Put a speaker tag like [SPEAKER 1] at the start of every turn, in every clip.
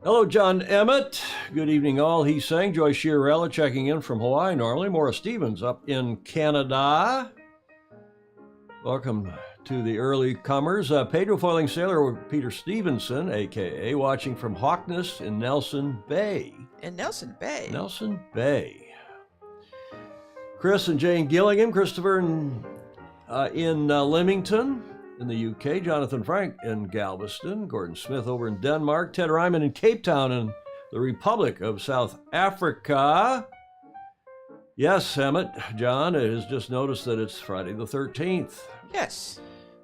[SPEAKER 1] Hello, John Emmett. Good evening, all. He's saying. Joyce Chiarella checking in from Hawaii normally. Maura Stevens up in Canada. Welcome to the early comers. Pedro Foiling Sailor Peter Stevenson, a.k.a. watching from Hawkness in Nelson Bay.
[SPEAKER 2] In Nelson Bay?
[SPEAKER 1] Nelson Bay. Chris and Jane Gillingham. Christopher in Leamington in the UK. Jonathan Frank in Galveston. Gordon Smith over in Denmark. Ted Ryman in Cape Town in the Republic of South Africa. Yes, Emmett, John has just noticed that it's Friday the 13th.
[SPEAKER 2] Yes.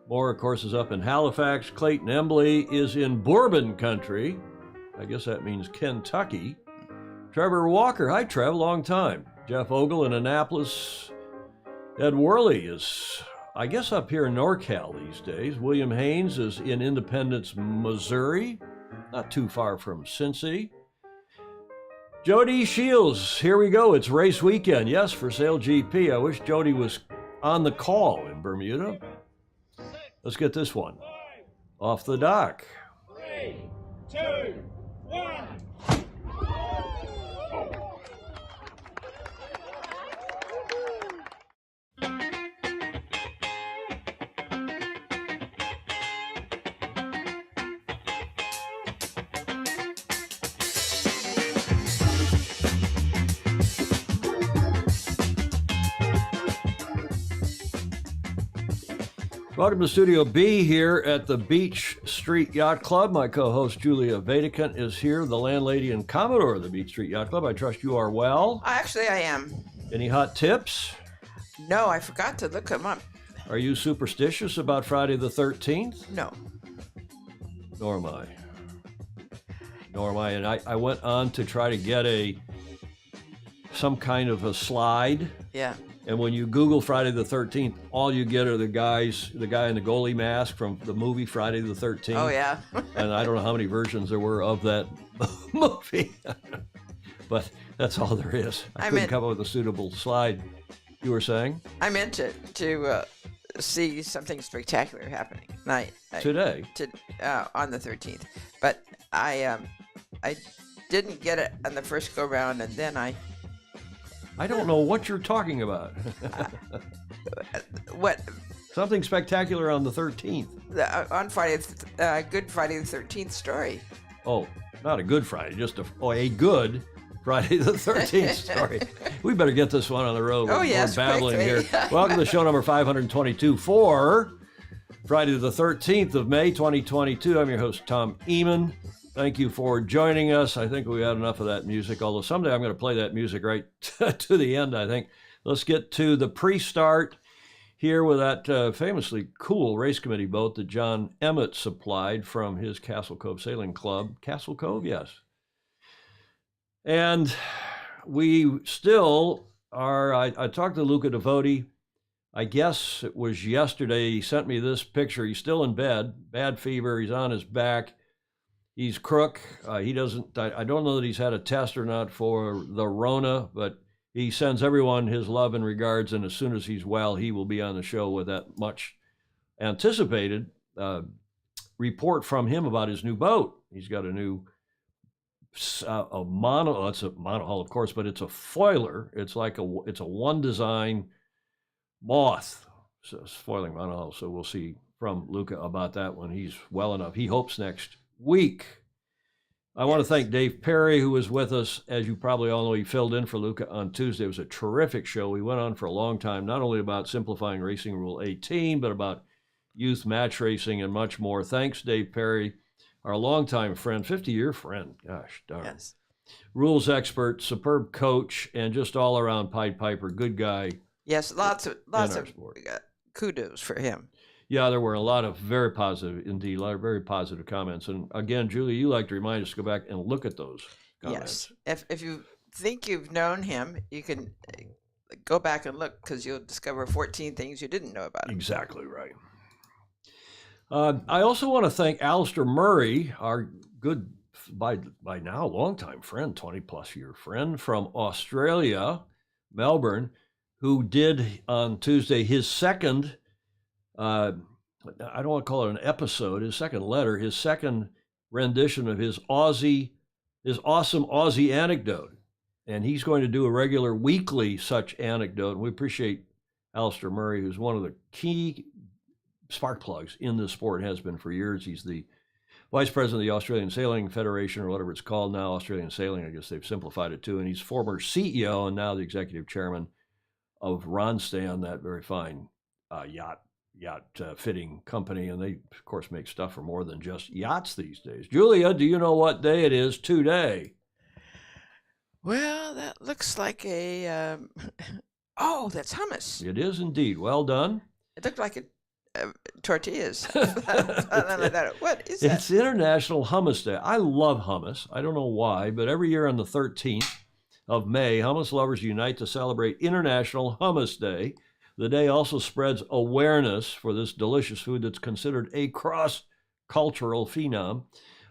[SPEAKER 1] Moore, of course, is up in Halifax. Clayton Embley is in Bourbon country. I guess that means Kentucky. Trevor Walker, hi Trev, long time. Jeff Ogle in Annapolis. Ed Worley is, I guess, up here in NorCal these days. William Haynes is in Independence, Missouri, not too far from Cincy. Jody Shields, here we go. It's race weekend. Yes, for Sale GP. I wish Jody was on the call in Bermuda. Let's get this one off the dock.
[SPEAKER 3] 3, 2, 1.
[SPEAKER 1] Welcome to Studio B here at the Beach Street Yacht Club. My co-host Julia Vedekant is here, the landlady and commodore of the Beach Street Yacht Club. I trust you are well.
[SPEAKER 2] Actually, I am.
[SPEAKER 1] Any hot tips?
[SPEAKER 2] No, I forgot to look them up.
[SPEAKER 1] Are you superstitious about Friday the 13th?
[SPEAKER 2] No.
[SPEAKER 1] Nor am I. Nor am I. And I went on to try to get some kind of a slide.
[SPEAKER 2] Yeah.
[SPEAKER 1] And when you Google Friday the 13th, all you get are the guy in the goalie mask from the movie Friday the 13th.
[SPEAKER 2] Oh, yeah.
[SPEAKER 1] And I don't know how many versions there were of that movie. But that's all there is. I couldn't come up with a suitable slide. You were saying?
[SPEAKER 2] I meant to see something spectacular happening
[SPEAKER 1] today
[SPEAKER 2] on the 13th. But I didn't get it on the first go-round, and then I
[SPEAKER 1] don't know what you're talking about.
[SPEAKER 2] What?
[SPEAKER 1] Something spectacular on the 13th.
[SPEAKER 2] On Friday, Good Friday the 13th story.
[SPEAKER 1] Oh, not a Good Friday, just a good Friday the 13th story. We better get this one on the road.
[SPEAKER 2] Oh, yes,
[SPEAKER 1] we're babbling
[SPEAKER 2] quickly.
[SPEAKER 1] here. Welcome to show number 522 for Friday the 13th of May, 2022. I'm your host, Tom Eamon. Thank you for joining us. I think we had enough of that music, although someday I'm going to play that music right to the end, I think. Let's get to the pre-start here with that famously cool race committee boat that John Emmett supplied from his Castle Cove Sailing Club. Castle Cove, yes. And we still are, I talked to Luca Devoti. I guess it was yesterday. He sent me this picture. He's still in bed, bad fever. He's on his back. He's crook. He doesn't, I don't know that he's had a test or not for the Rona, but he sends everyone his love and regards. And as soon as he's well, he will be on the show with that much anticipated report from him about his new boat. He's got a new it's a monohull, of course, but it's a foiler. It's a one design moth. So it's foiling monohull. So we'll see from Luca about that when he's well enough. He hopes next week. I want to thank Dave Perry, who was with us. As you probably all know, he filled in for Luca on Tuesday. It was a terrific show. We went on for a long time, not only about simplifying Racing Rule 18, but about youth match racing and much more. Thanks, Dave Perry, our longtime friend, 50-year friend. Gosh darn.
[SPEAKER 2] Yes.
[SPEAKER 1] Rules expert, superb coach, and just all around Pied Piper. Good guy.
[SPEAKER 2] Yes, lots of kudos for him.
[SPEAKER 1] Yeah, there were a lot of very positive comments. And again, Julie, you like to remind us to go back and look at those comments.
[SPEAKER 2] Yes. If you think you've known him, you can go back and look, because you'll discover 14 things you didn't know about him.
[SPEAKER 1] Exactly right. I also want to thank Alistair Murray, our good, by now, longtime friend, 20-plus year friend from Australia, Melbourne, who did on Tuesday his second, I don't want to call it an episode, his second letter, his second rendition of his Aussie his awesome Aussie anecdote. And he's going to do a regular weekly such anecdote. And we appreciate Alistair Murray, who's one of the key spark plugs in this sport, has been for years. He's the vice president of the Australian Sailing Federation, or whatever it's called now, Australian Sailing, I guess they've simplified it too. And he's former CEO and now the executive chairman of Ronstan, that very fine yacht fitting company. And they, of course, make stuff for more than just yachts these days. Julia, do you know what day it is today?
[SPEAKER 2] Well, that looks like a. Oh, that's hummus.
[SPEAKER 1] It is indeed. Well done.
[SPEAKER 2] It looked like tortillas. What is that?
[SPEAKER 1] It's International Hummus Day. I love hummus. I don't know why, but every year on the 13th of May, hummus lovers unite to celebrate International Hummus Day. The day also spreads awareness for this delicious food that's considered a cross-cultural phenom.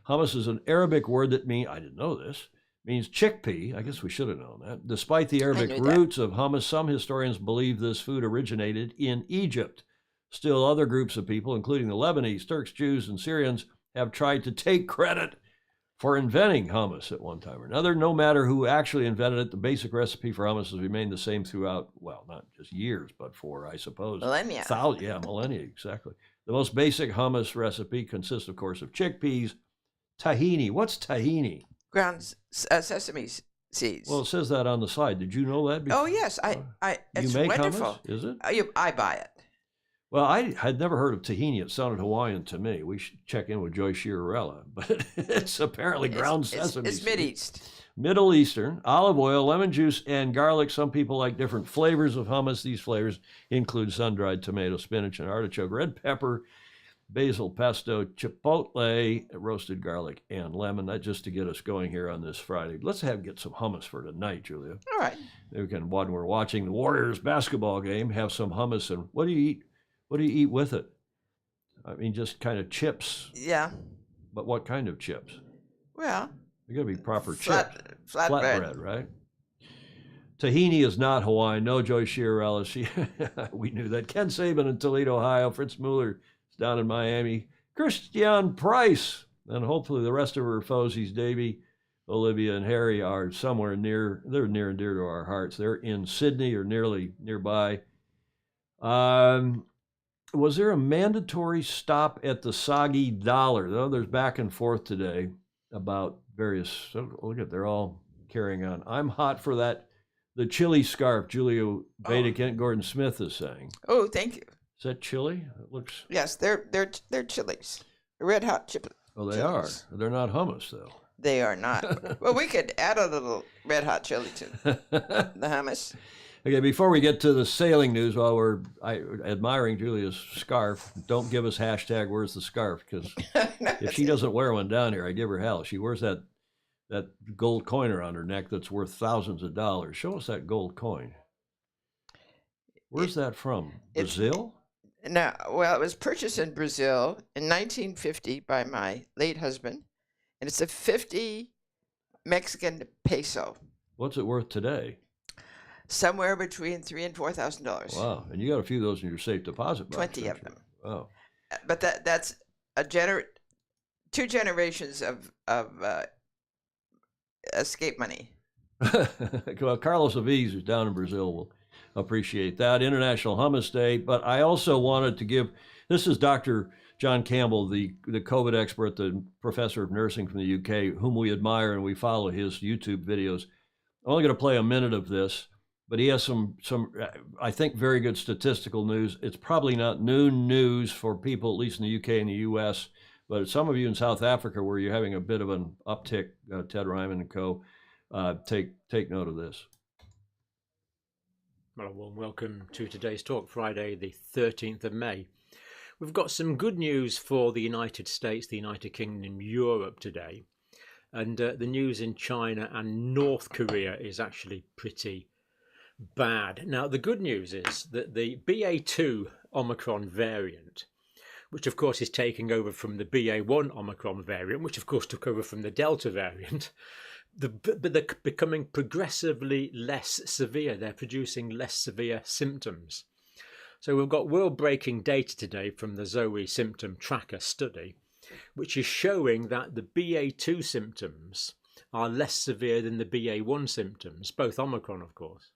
[SPEAKER 1] Hummus is an Arabic word that I didn't know this, means chickpea. I guess we should have known that. Despite the Arabic roots of hummus, some historians believe this food originated in Egypt. Still, other groups of people, including the Lebanese, Turks, Jews, and Syrians, have tried to take credit for inventing hummus at one time or another. No matter who actually invented it, the basic recipe for hummus has remained the same throughout, well, not just years, but for, I suppose,
[SPEAKER 2] millennia.
[SPEAKER 1] Millennia, exactly. The most basic hummus recipe consists, of course, of chickpeas, tahini. What's tahini?
[SPEAKER 2] Ground sesame seeds.
[SPEAKER 1] Well, it says that on the side. Did you know that before?
[SPEAKER 2] Oh yes, it's
[SPEAKER 1] you make
[SPEAKER 2] wonderful.
[SPEAKER 1] Hummus? Is it?
[SPEAKER 2] I buy it.
[SPEAKER 1] Well, I had never heard of tahini. It sounded Hawaiian to me. We should check in with Joyce Chiarella, but it's apparently ground sesame.
[SPEAKER 2] It's Mideast.
[SPEAKER 1] Middle Eastern, olive oil, lemon juice, and garlic. Some people like different flavors of hummus. These flavors include sun-dried tomato, spinach, and artichoke, red pepper, basil pesto, chipotle, roasted garlic, and lemon. That just to get us going here on this Friday. Let's get some hummus for tonight, Julia.
[SPEAKER 2] All right.
[SPEAKER 1] We can, when we're watching the Warriors basketball game, have some hummus. And what do you eat? What do you eat with it? I mean, just kind of chips.
[SPEAKER 2] Yeah.
[SPEAKER 1] But what kind of chips?
[SPEAKER 2] Well,
[SPEAKER 1] they're going to be proper chips.
[SPEAKER 2] Flatbread,
[SPEAKER 1] right? Tahini is not Hawaiian. No, Joyce Chiarella. We knew that. Ken Saban in Toledo, Ohio. Fritz Mueller down in Miami. Christian Price. And hopefully the rest of her foesies, Davy, Olivia, and Harry, are somewhere near. They're near and dear to our hearts. They're in Sydney or nearly nearby. Was there a mandatory stop at the soggy dollar? Though there's back and forth today about various. Look at, they're all carrying on. I'm hot for that. The chili scarf, Julia Beta Kent Gordon Smith is saying.
[SPEAKER 2] Oh, thank you.
[SPEAKER 1] Is that chili? It looks.
[SPEAKER 2] Yes, they're chilies, red hot chili.
[SPEAKER 1] Oh, they chilies. Are. They're not hummus though.
[SPEAKER 2] They are not. Well, we could add a little red hot chili to the hummus.
[SPEAKER 1] Okay, before we get to the sailing news, while we're admiring Julia's scarf, don't give us hashtag where's the scarf, because if she doesn't wear one down here, I give her hell. She wears that gold coin around her neck that's worth thousands of dollars. Show us that gold coin. Where's that from? Brazil?
[SPEAKER 2] No, well, it was purchased in Brazil in 1950 by my late husband, and it's a 50 Mexican peso.
[SPEAKER 1] What's it worth today?
[SPEAKER 2] Somewhere between $3,000 and $4,000.
[SPEAKER 1] Wow, and you got a few of those in your safe deposit box.
[SPEAKER 2] 20 of them.
[SPEAKER 1] Wow.
[SPEAKER 2] But that's two generations of escape money.
[SPEAKER 1] Well, Carlos Aviz, who's down in Brazil, will appreciate that. International Hummus Day. But I also wanted to give, this is Dr. John Campbell, the COVID expert, the professor of nursing from the UK, whom we admire and we follow his YouTube videos. I'm only going to play a minute of this, but he has some I think, very good statistical news. It's probably not new news for people, at least in the UK and the US, but some of you in South Africa where you're having a bit of an uptick, Ted Ryman and co., take note of this.
[SPEAKER 4] Well, a warm welcome to today's talk, Friday the 13th of May. We've got some good news for the United States, the United Kingdom, Europe today. And the news in China and North Korea is actually pretty bad. Now, the good news is that the BA2 Omicron variant, which of course is taking over from the BA1 Omicron variant, which of course took over from the Delta variant, but they're becoming progressively less severe. They're producing less severe symptoms. So we've got world-breaking data today from the Zoe Symptom Tracker study, which is showing that the BA2 symptoms are less severe than the BA1 symptoms, both Omicron, of course.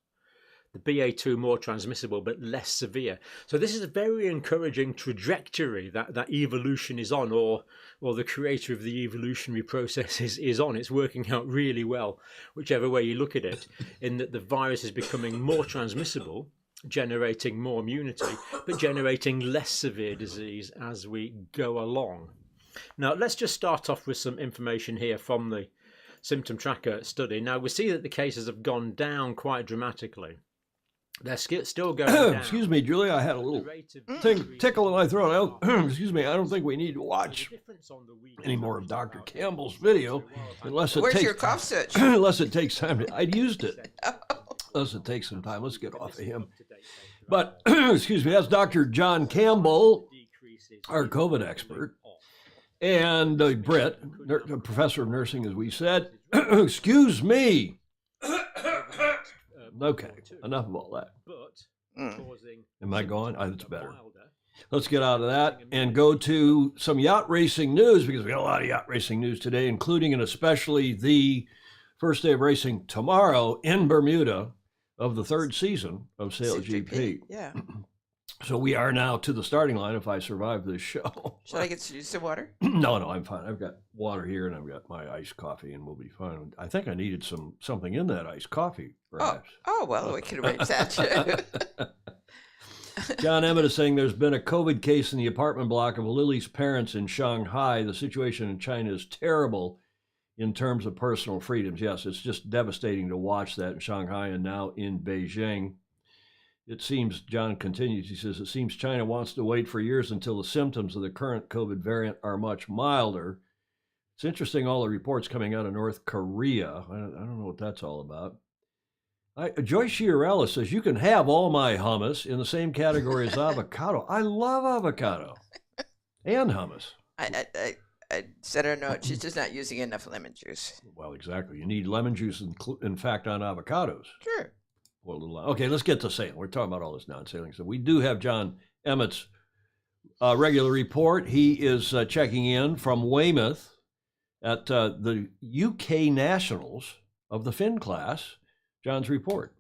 [SPEAKER 4] The BA2 more transmissible but less severe. So this is a very encouraging trajectory that evolution is on, or the creator of the evolutionary process is on. It's working out really well, whichever way you look at it, in that the virus is becoming more transmissible, generating more immunity, but generating less severe disease as we go along. Now, let's just start off with some information here from the symptom tracker study. Now, we see that the cases have gone down quite dramatically. They're still going down.
[SPEAKER 1] Excuse me, Julia, I had a little tickle in my throat. Excuse me, I don't think we need to watch any more of Dr. Campbell's video unless it
[SPEAKER 2] Where's
[SPEAKER 1] takes
[SPEAKER 2] your cough switch?
[SPEAKER 1] unless it takes time. I'd used it. Unless it takes some time. Let's get off of him. But, excuse me, that's Dr. John Campbell, our COVID expert, and Britt, a professor of nursing, as we said. Excuse me. Okay, enough of all that. Am I gone? That's better. Let's get out of that and go to some yacht racing news, because we got a lot of yacht racing news today, including and especially the first day of racing tomorrow in Bermuda of the third season of Sail GP.
[SPEAKER 2] Yeah.
[SPEAKER 1] So we are now to the starting line if I survive this show.
[SPEAKER 2] Should I get you some water?
[SPEAKER 1] No, I'm fine. I've got water here and I've got my iced coffee and we'll be fine. I think I needed something in that iced coffee, perhaps.
[SPEAKER 2] Oh well, we can arrange that too.
[SPEAKER 1] John Emmett is saying there's been a COVID case in the apartment block of Lily's parents in Shanghai. The situation in China is terrible in terms of personal freedoms. Yes, it's just devastating to watch that in Shanghai and now in Beijing. It seems, John continues, he says, it seems China wants to wait for years until the symptoms of the current COVID variant are much milder. It's interesting, all the reports coming out of North Korea. I don't know what that's all about. Joyce Chiarella says, you can have all my hummus in the same category as avocado. I love avocado and hummus.
[SPEAKER 2] I said her no, she's just not using enough lemon juice.
[SPEAKER 1] Well, exactly. You need lemon juice, in fact, on avocados.
[SPEAKER 2] Sure.
[SPEAKER 1] Okay, let's get to sailing. We're talking about all this non-sailing. So we do have John Emmett's regular report. He is checking in from Weymouth at the UK Nationals of the Finn class. John's report.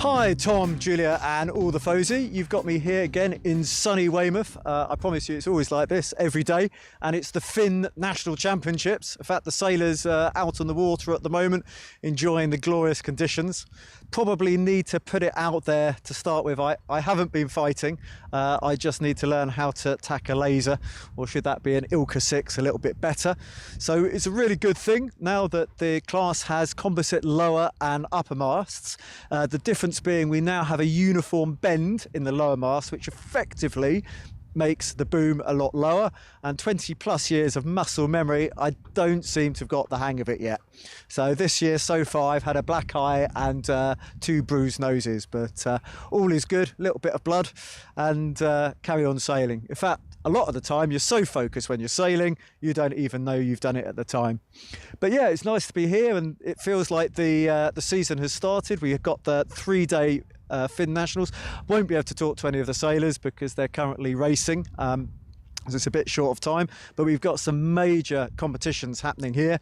[SPEAKER 5] Hi Tom, Julia and all the Fosey. You've got me here again in sunny Weymouth. I promise you it's always like this every day, and it's the Finn National Championships. In fact, the sailors are out on the water at the moment enjoying the glorious conditions. Probably need to put it out there to start with. I haven't been fighting. I just need to learn how to tack a laser, or should that be an Ilka 6, a little bit better. So it's a really good thing now that the class has composite lower and upper masts. The difference being we now have a uniform bend in the lower mast, which effectively makes the boom a lot lower, and 20 plus years of muscle memory, I don't seem to have got the hang of it yet. So this year so far I've had a black eye and 2 bruised noses, but all is good, a little bit of blood, and carry on sailing. In fact, a lot of the time you're so focused when you're sailing you don't even know you've done it at the time. But yeah, it's nice to be here, and it feels like the season has started. We've got the 3-day Finn Nationals. Won't be able to talk to any of the sailors because they're currently racing. It's a bit short of time, but we've got some major competitions happening here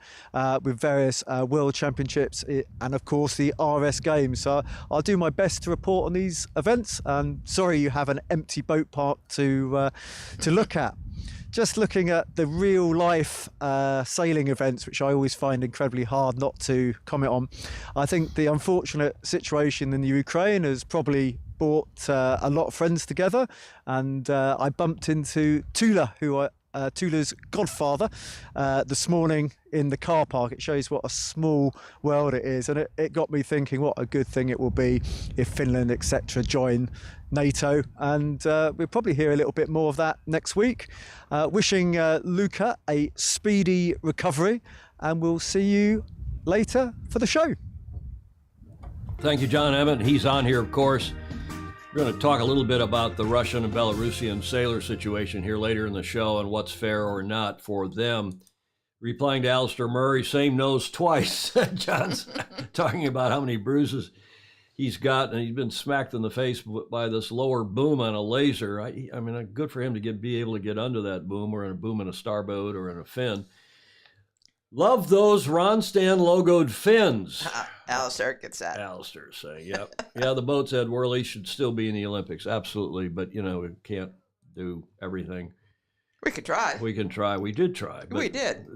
[SPEAKER 5] with various World Championships and of course the RS Games. So I'll do my best to report on these events. Sorry you have an empty boat park to look at. Just looking at the real life sailing events, which I always find incredibly hard not to comment on. I think the unfortunate situation in the Ukraine has probably brought a lot of friends together, and I bumped into Tula, who Tula's godfather, this morning in the car park. It shows what a small world it is, and it got me thinking what a good thing it will be if Finland etc join NATO, and we'll probably hear a little bit more of that next week. Wishing Luca a speedy recovery, and we'll see you later for the show.
[SPEAKER 1] Thank you, John Emmett. He's on here, of course. We're going to talk a little bit about the Russian and Belarusian sailor situation here later in the show and what's fair or not for them. Replying to Alistair Murray, same nose twice. John's talking about how many bruises he's got, and he's been smacked in the face by this lower boom on a laser. I mean, good for him to be able to get under that boom, or in a boom in a starboat or in a fin. Love those Ronstadt logoed fins.
[SPEAKER 2] Alistair gets that.
[SPEAKER 1] Alistair saying, yep. Yeah, the boats, Ed Worley, should still be in the Olympics. Absolutely. But, we can't do everything.
[SPEAKER 2] We could try.
[SPEAKER 1] We can try. We did try. But
[SPEAKER 2] We did.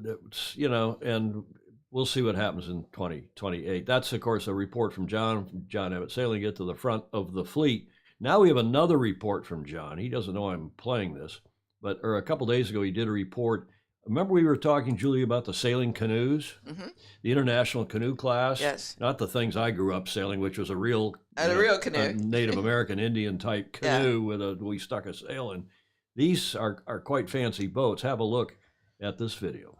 [SPEAKER 1] And we'll see what happens in 2028. That's, of course, a report from John Emmett, sailing it to the front of the fleet. Now we have another report from John. He doesn't know I'm playing this, or a couple days ago he did a report. Remember we were talking, Julie, about the sailing canoes, the international canoe class?
[SPEAKER 2] Yes.
[SPEAKER 1] Not the things I grew up sailing, which was a real,
[SPEAKER 2] real canoe,
[SPEAKER 1] Native American Indian type canoe we stuck a sail in. These are quite fancy boats. Have a look at this video.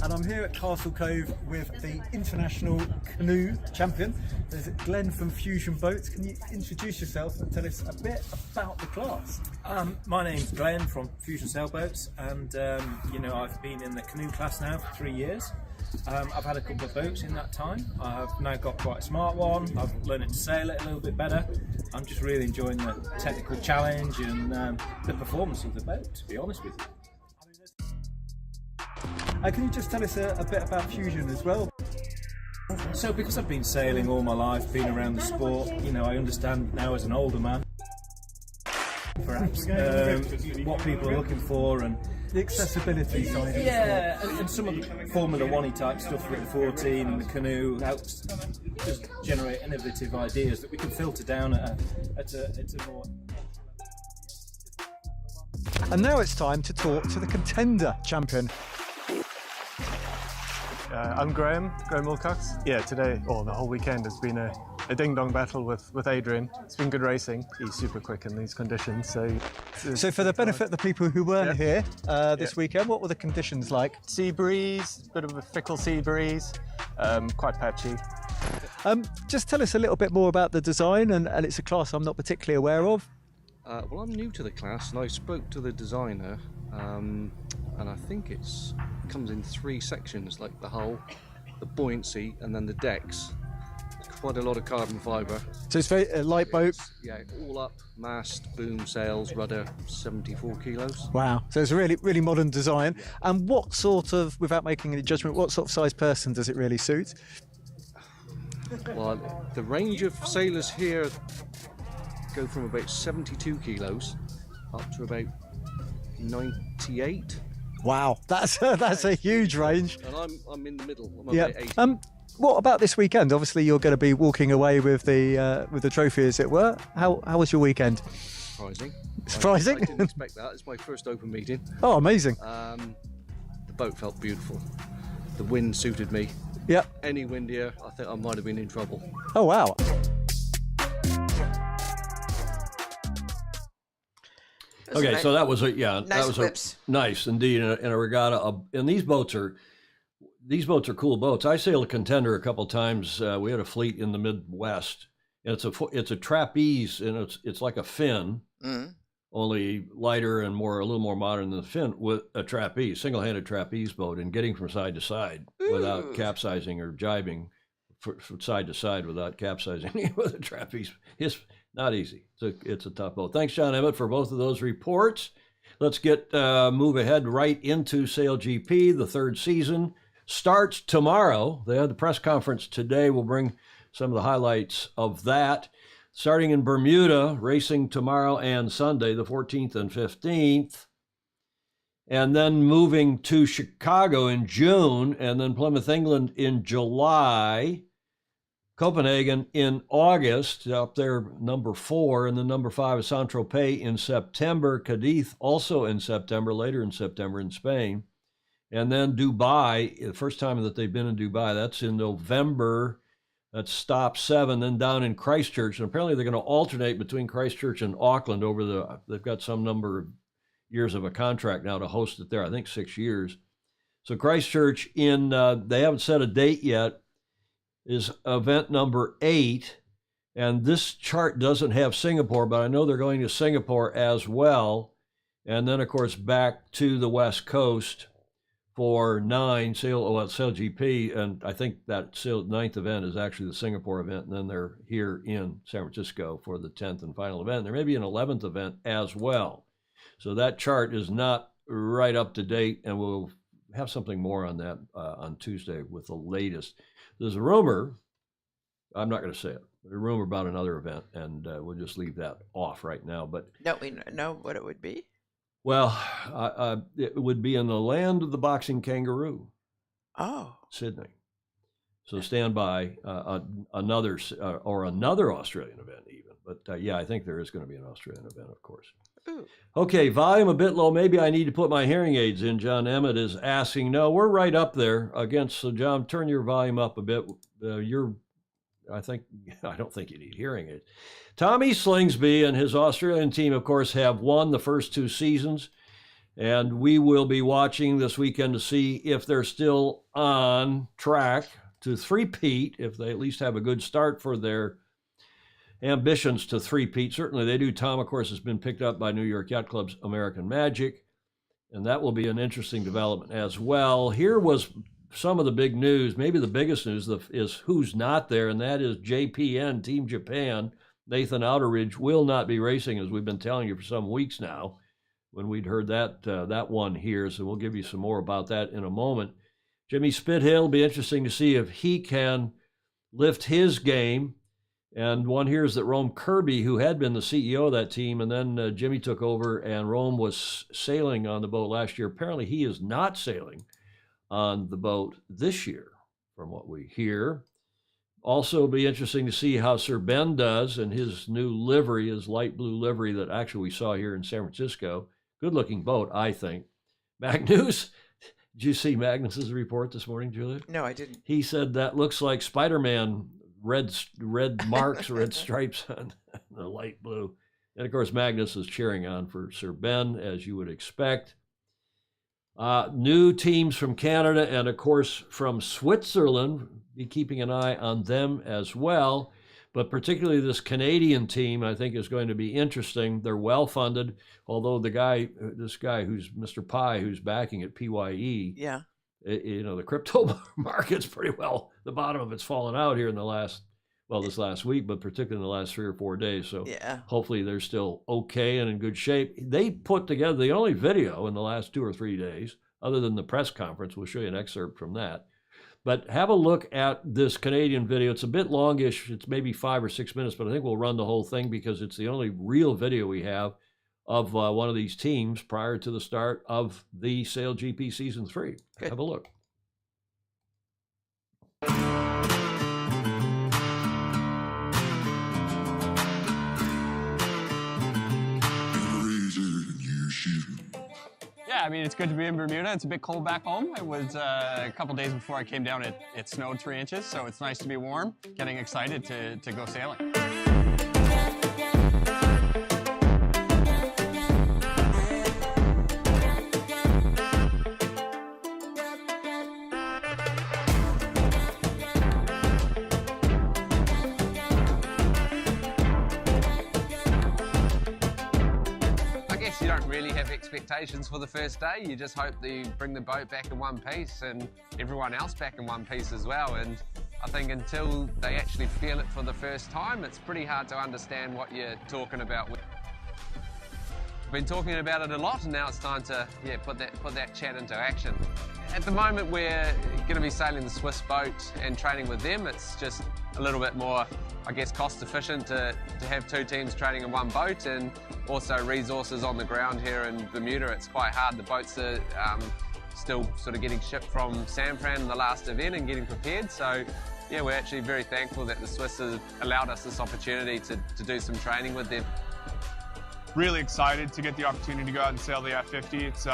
[SPEAKER 5] And I'm here at Castle Cove with the international canoe champion. There's Glenn from Fusion Boats. Can you introduce yourself and tell us a bit about the class?
[SPEAKER 6] My name's Glenn from Fusion Sailboats, and I've been in the canoe class now for 3 years. I've had a couple of boats in that time. I've now got quite a smart one. I've learned to sail it a little bit better. I'm just really enjoying the technical challenge and the performance of the boat, to be honest with you.
[SPEAKER 5] Can you just tell us a bit about Fusion as well?
[SPEAKER 6] So because I've been sailing all my life, been around the sport, I understand now as an older man perhaps what people are looking for, and
[SPEAKER 5] The accessibility side of it.
[SPEAKER 6] and some of the Formula One type stuff with the 14 and the canoe helps just generate innovative ideas that we can filter down at a more.
[SPEAKER 5] And now it's time to talk to the contender champion.
[SPEAKER 7] I'm Graham Wilcox. Yeah, today, or the whole weekend, has been a ding-dong battle with Adrian. It's been good racing. He's super quick in these conditions. So
[SPEAKER 5] for the benefit of the people who weren't here this weekend, what were the conditions like?
[SPEAKER 7] Sea breeze, bit of a fickle sea breeze, quite patchy.
[SPEAKER 5] Just tell us a little bit more about the design, and it's a class I'm not particularly aware of.
[SPEAKER 8] Well, I'm new to the class, and I spoke to the designer, and I think it comes in 3 sections, like the hull, the buoyancy, and then the decks. Quite a lot of carbon fibre.
[SPEAKER 5] So it's very light boat.
[SPEAKER 8] Yeah, all up, mast, boom, sails, rudder, 74 kilos.
[SPEAKER 5] Wow. So it's a really, really modern design. And what sort of, without making any judgment, what sort of size person does it really suit?
[SPEAKER 8] Well, the range of sailors here go from about 72 kilos up to about 98.
[SPEAKER 5] Wow, that's a huge range.
[SPEAKER 8] And I'm in the middle. I'm about 80.
[SPEAKER 5] What about this weekend? Obviously, you're going to be walking away with the trophy, as it were. How was your weekend?
[SPEAKER 8] Surprising.
[SPEAKER 5] Surprising?
[SPEAKER 8] I didn't expect that. It's my first open meeting.
[SPEAKER 5] Oh, amazing.
[SPEAKER 8] The boat felt beautiful. The wind suited me.
[SPEAKER 5] Yep.
[SPEAKER 8] Any windier, I think I might have been in trouble.
[SPEAKER 5] Oh, wow.
[SPEAKER 1] Okay, so that was
[SPEAKER 2] nice
[SPEAKER 1] that was
[SPEAKER 2] whips.
[SPEAKER 1] Nice indeed in a regatta. And these boats are cool boats. I sailed a Contender a couple times. We had a fleet in the Midwest, and it's a trapeze, and it's like a fin, only lighter and a little more modern than the fin, with a trapeze, single-handed trapeze boat, and getting from side to side without capsizing or jibing from side to side without capsizing with a trapeze. It's not easy. It's a tough boat. Thanks, John Emmett, for both of those reports. Let's move ahead right into Sail GP. The 3rd season starts tomorrow. They had the press conference today. We'll bring some of the highlights of that. Starting in Bermuda, racing tomorrow and Sunday, the 14th and 15th. And then moving to Chicago in June, and then Plymouth, England in July. Copenhagen in August, up there number 4, and then number 5 is Saint-Tropez in September. Cadiz also in September, later in September in Spain. And then Dubai, the first time that they've been in Dubai, that's in November. That's stop 7, then down in Christchurch. And apparently they're going to alternate between Christchurch and Auckland they've got some number of years of a contract now to host it there. I think 6 years. So Christchurch they haven't set a date yet, is event number 8. And this chart doesn't have Singapore, but I know they're going to Singapore as well. And then, of course, back to the West Coast for 9, Sail GP. And I think that 9th event is actually the Singapore event. And then they're here in San Francisco for the 10th and final event. There may be an 11th event as well. So that chart is not right up to date. And we'll have something more on that on Tuesday with the latest. There's a rumor, I'm not going to say it, a rumor about another event, and we'll just leave that off right now. But
[SPEAKER 2] Don't we know what it would be?
[SPEAKER 1] well, it would be in the land of the boxing kangaroo,
[SPEAKER 2] Oh,
[SPEAKER 1] Sydney. So stand by another Australian event even. But yeah, I think there is going to be an Australian event, of course.
[SPEAKER 2] ooh.
[SPEAKER 1] Okay, volume a bit low. Maybe I need to put my hearing aids in. John Emmett is asking. No, we're right up there against. So John, turn your volume up a bit. I don't think you need hearing aids. Tommy Slingsby and his Australian team, of course, have won the first 2 seasons. And we will be watching this weekend to see if they're still on track to three-peat, if they at least have a good start for their ambitions to three-peat. Certainly they do. Tom, of course, has been picked up by New York Yacht Club's American Magic, and that will be an interesting development as well. Here was some of the big news. Maybe the biggest news is who's not there, and that is JPN, Team Japan. Nathan Outeridge will not be racing, as we've been telling you for some weeks now, when we'd heard that one here. So we'll give you some more about that in a moment. Jimmy Spithill will be interesting to see if he can lift his game. And one here is that Rome Kirby, who had been the CEO of that team, and then Jimmy took over, and Rome was sailing on the boat last year. Apparently he is not sailing on the boat this year, from what we hear. Also, it'll be interesting to see how Sir Ben does in his new livery, his light blue livery that actually we saw here in San Francisco. Good-looking boat, I think. Magnus, did you see Magnus's report this morning, Julia?
[SPEAKER 2] No, I didn't.
[SPEAKER 1] He said that looks like Spider-Man, red marks, red stripes on the light blue. And, of course, Magnus is cheering on for Sir Ben, as you would expect. New teams from Canada and, of course, from Switzerland. Be keeping an eye on them as well. But particularly this Canadian team, I think, is going to be interesting. They're well-funded, although this guy who's Mr. Pi, who's backing at PYE,
[SPEAKER 2] Yeah.
[SPEAKER 1] The crypto market's pretty well, the bottom of it's fallen out here in this last week, but particularly in the last 3 or 4 days. So
[SPEAKER 2] Yeah.
[SPEAKER 1] hopefully they're still okay and in good shape. They put together the only video in the last 2 or 3 days, other than the press conference. We'll show you an excerpt from that. But have a look at this Canadian video. It's a bit longish. It's maybe 5 or 6 minutes, but I think we'll run the whole thing because it's the only real video we have of one of these teams prior to the start of the Sail GP Season 3.
[SPEAKER 2] Good.
[SPEAKER 1] Have a look.
[SPEAKER 9] Yeah, I mean, it's good to be in Bermuda. It's a bit cold back home. It was a couple days before I came down, it snowed 3 inches, so it's nice to be warm. Getting excited to go sailing.
[SPEAKER 10] You don't really have expectations for the first day. You just hope that you bring the boat back in one piece and everyone else back in one piece as well. And I think until they actually feel it for the first time, it's pretty hard to understand what you're talking about. We've been talking about it a lot, and now it's time to put that chat into action. At the moment, we're going to be sailing the Swiss boat and training with them. It's just a little bit more, I guess, cost efficient to have 2 teams training in one boat, and also resources on the ground here in Bermuda. It's quite hard. The boats are still sort of getting shipped from San Fran in the last event and getting prepared. So yeah, we're actually very thankful that the Swiss have allowed us this opportunity to do some training with them.
[SPEAKER 11] Really excited to get the opportunity to go out and sail the F50. It's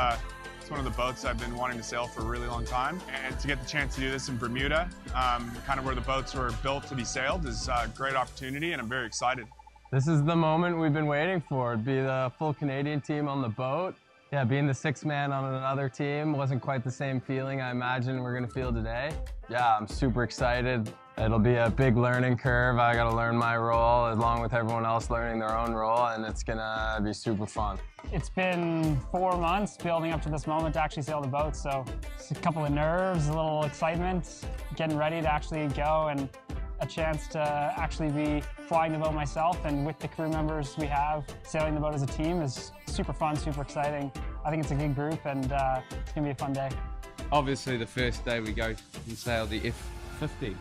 [SPEAKER 11] one of the boats I've been wanting to sail for a really long time. And to get the chance to do this in Bermuda, kind of where the boats were built to be sailed, is a great opportunity, and I'm very excited.
[SPEAKER 9] This is the moment we've been waiting for. It'd be the full Canadian team on the boat.
[SPEAKER 12] Yeah, being the sixth man on another team wasn't quite the same feeling I imagine we're gonna feel today. Yeah, I'm super excited. It'll be a big learning curve. I gotta learn my role along with everyone else learning their own role, and it's gonna be super fun.
[SPEAKER 13] It's been 4 months building up to this moment to actually sail the boat, so it's a couple of nerves, a little excitement, getting ready to actually go, and a chance to actually be flying the boat myself and with the crew members we have sailing the boat as a team is super fun, super exciting. I think it's a good group, and it's gonna be a fun day.
[SPEAKER 10] Obviously the first day we go and sail the F50,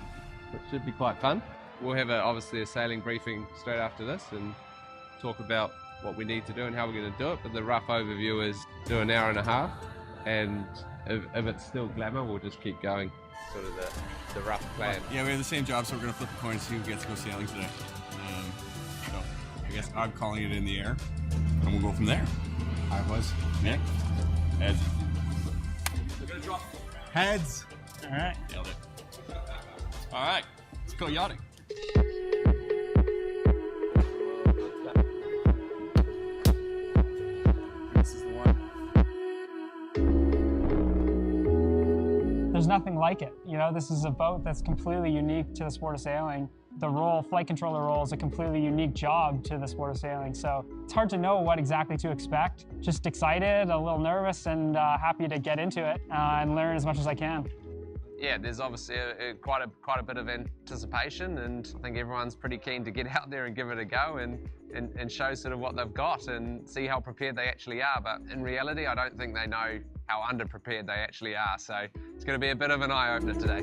[SPEAKER 10] which should be quite fun. We'll have obviously a sailing briefing straight after this and talk about what we need to do and how we're going to do it, but the rough overview is do an hour and a half, and if it's still glamour we'll just keep going, sort of the rough plan.
[SPEAKER 14] Yeah, we have the same job, so we're going to flip a coin and see who gets to go sailing today. So I guess I'm calling it in the air, and we'll go from there. I was Nick. Heads. We're going to drop heads.
[SPEAKER 13] All right.
[SPEAKER 14] Nailed it. All right, let's go yachting. This is the one.
[SPEAKER 13] There's nothing like it. You know, this is a boat that's completely unique to the sport of sailing. The role, flight controller role, is a completely unique job to the sport of sailing. So it's hard to know what exactly to expect. Just excited, a little nervous, and happy to get into it and learn as much as I can.
[SPEAKER 10] Yeah, there's obviously quite a bit of anticipation, and I think everyone's pretty keen to get out there and give it a go and show sort of what they've got and see how prepared they actually are. But in reality, I don't think they know how underprepared they actually are. So it's going to be a bit of an eye-opener today.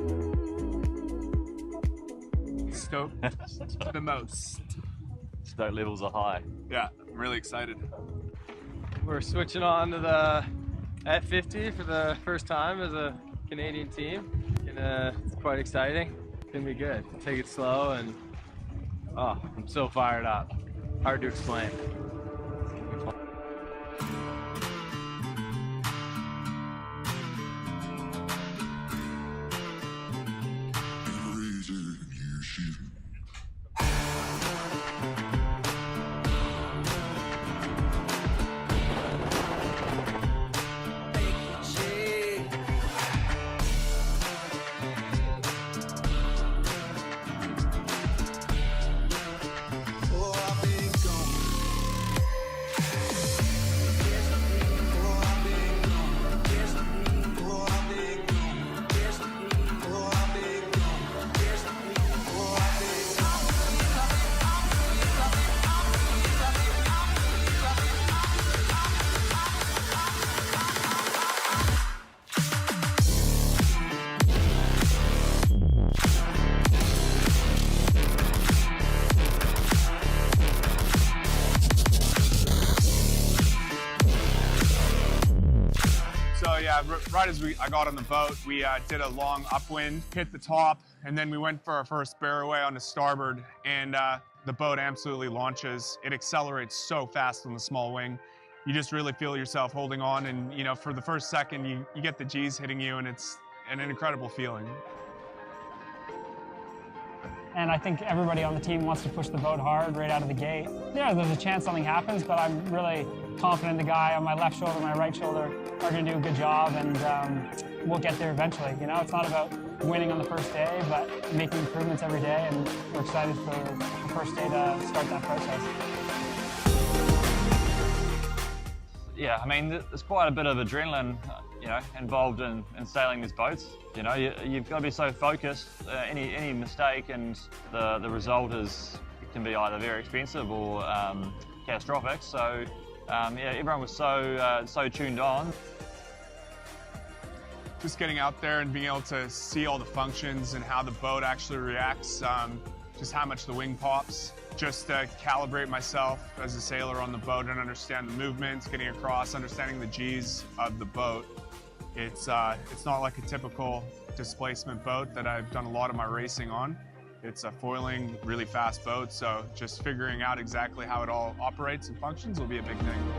[SPEAKER 11] Stoked the most.
[SPEAKER 15] Stoke levels are high.
[SPEAKER 11] Yeah, I'm really excited.
[SPEAKER 12] We're switching on to the F50 for the first time as a Canadian team, and it's quite exciting. It's gonna be good. Take it slow, and I'm so fired up. Hard to explain.
[SPEAKER 11] So yeah, right as I got on the boat, we did a long upwind, hit the top, and then we went for our first bearaway on the starboard, and the boat absolutely launches. It accelerates so fast on the small wing. You just really feel yourself holding on, and you know, for the first second, you get the G's hitting you, and it's an incredible feeling.
[SPEAKER 13] And I think everybody on the team wants to push the boat hard right out of the gate. Yeah, there's a chance something happens, but I'm really confident the guy on my left shoulder and my right shoulder are going to do a good job, and we'll get there eventually. You know, it's not about winning on the first day, but making improvements every day, and we're excited for the first day to start that process.
[SPEAKER 15] Yeah, I mean, there's quite a bit of adrenaline, involved in sailing these boats. You know, you've got to be so focused. Any mistake and the result can be either very expensive or catastrophic. So, everyone was so tuned on.
[SPEAKER 11] Just getting out there and being able to see all the functions and how the boat actually reacts, just how much the wing pops. Just to calibrate myself as a sailor on the boat and understand the movements, getting across, understanding the G's of the boat. It's not like a typical displacement boat that I've done a lot of my racing on. It's a foiling, really fast boat, so just figuring out exactly how it all operates and functions will be a big thing.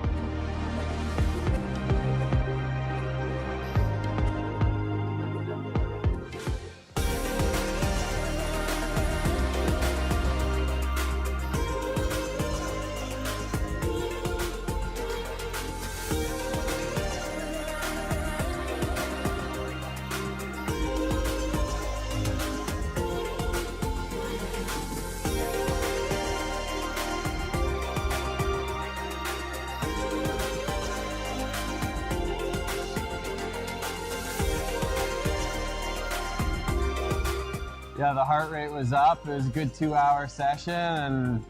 [SPEAKER 12] Yeah, the heart rate was up. It was a good 2-hour session, and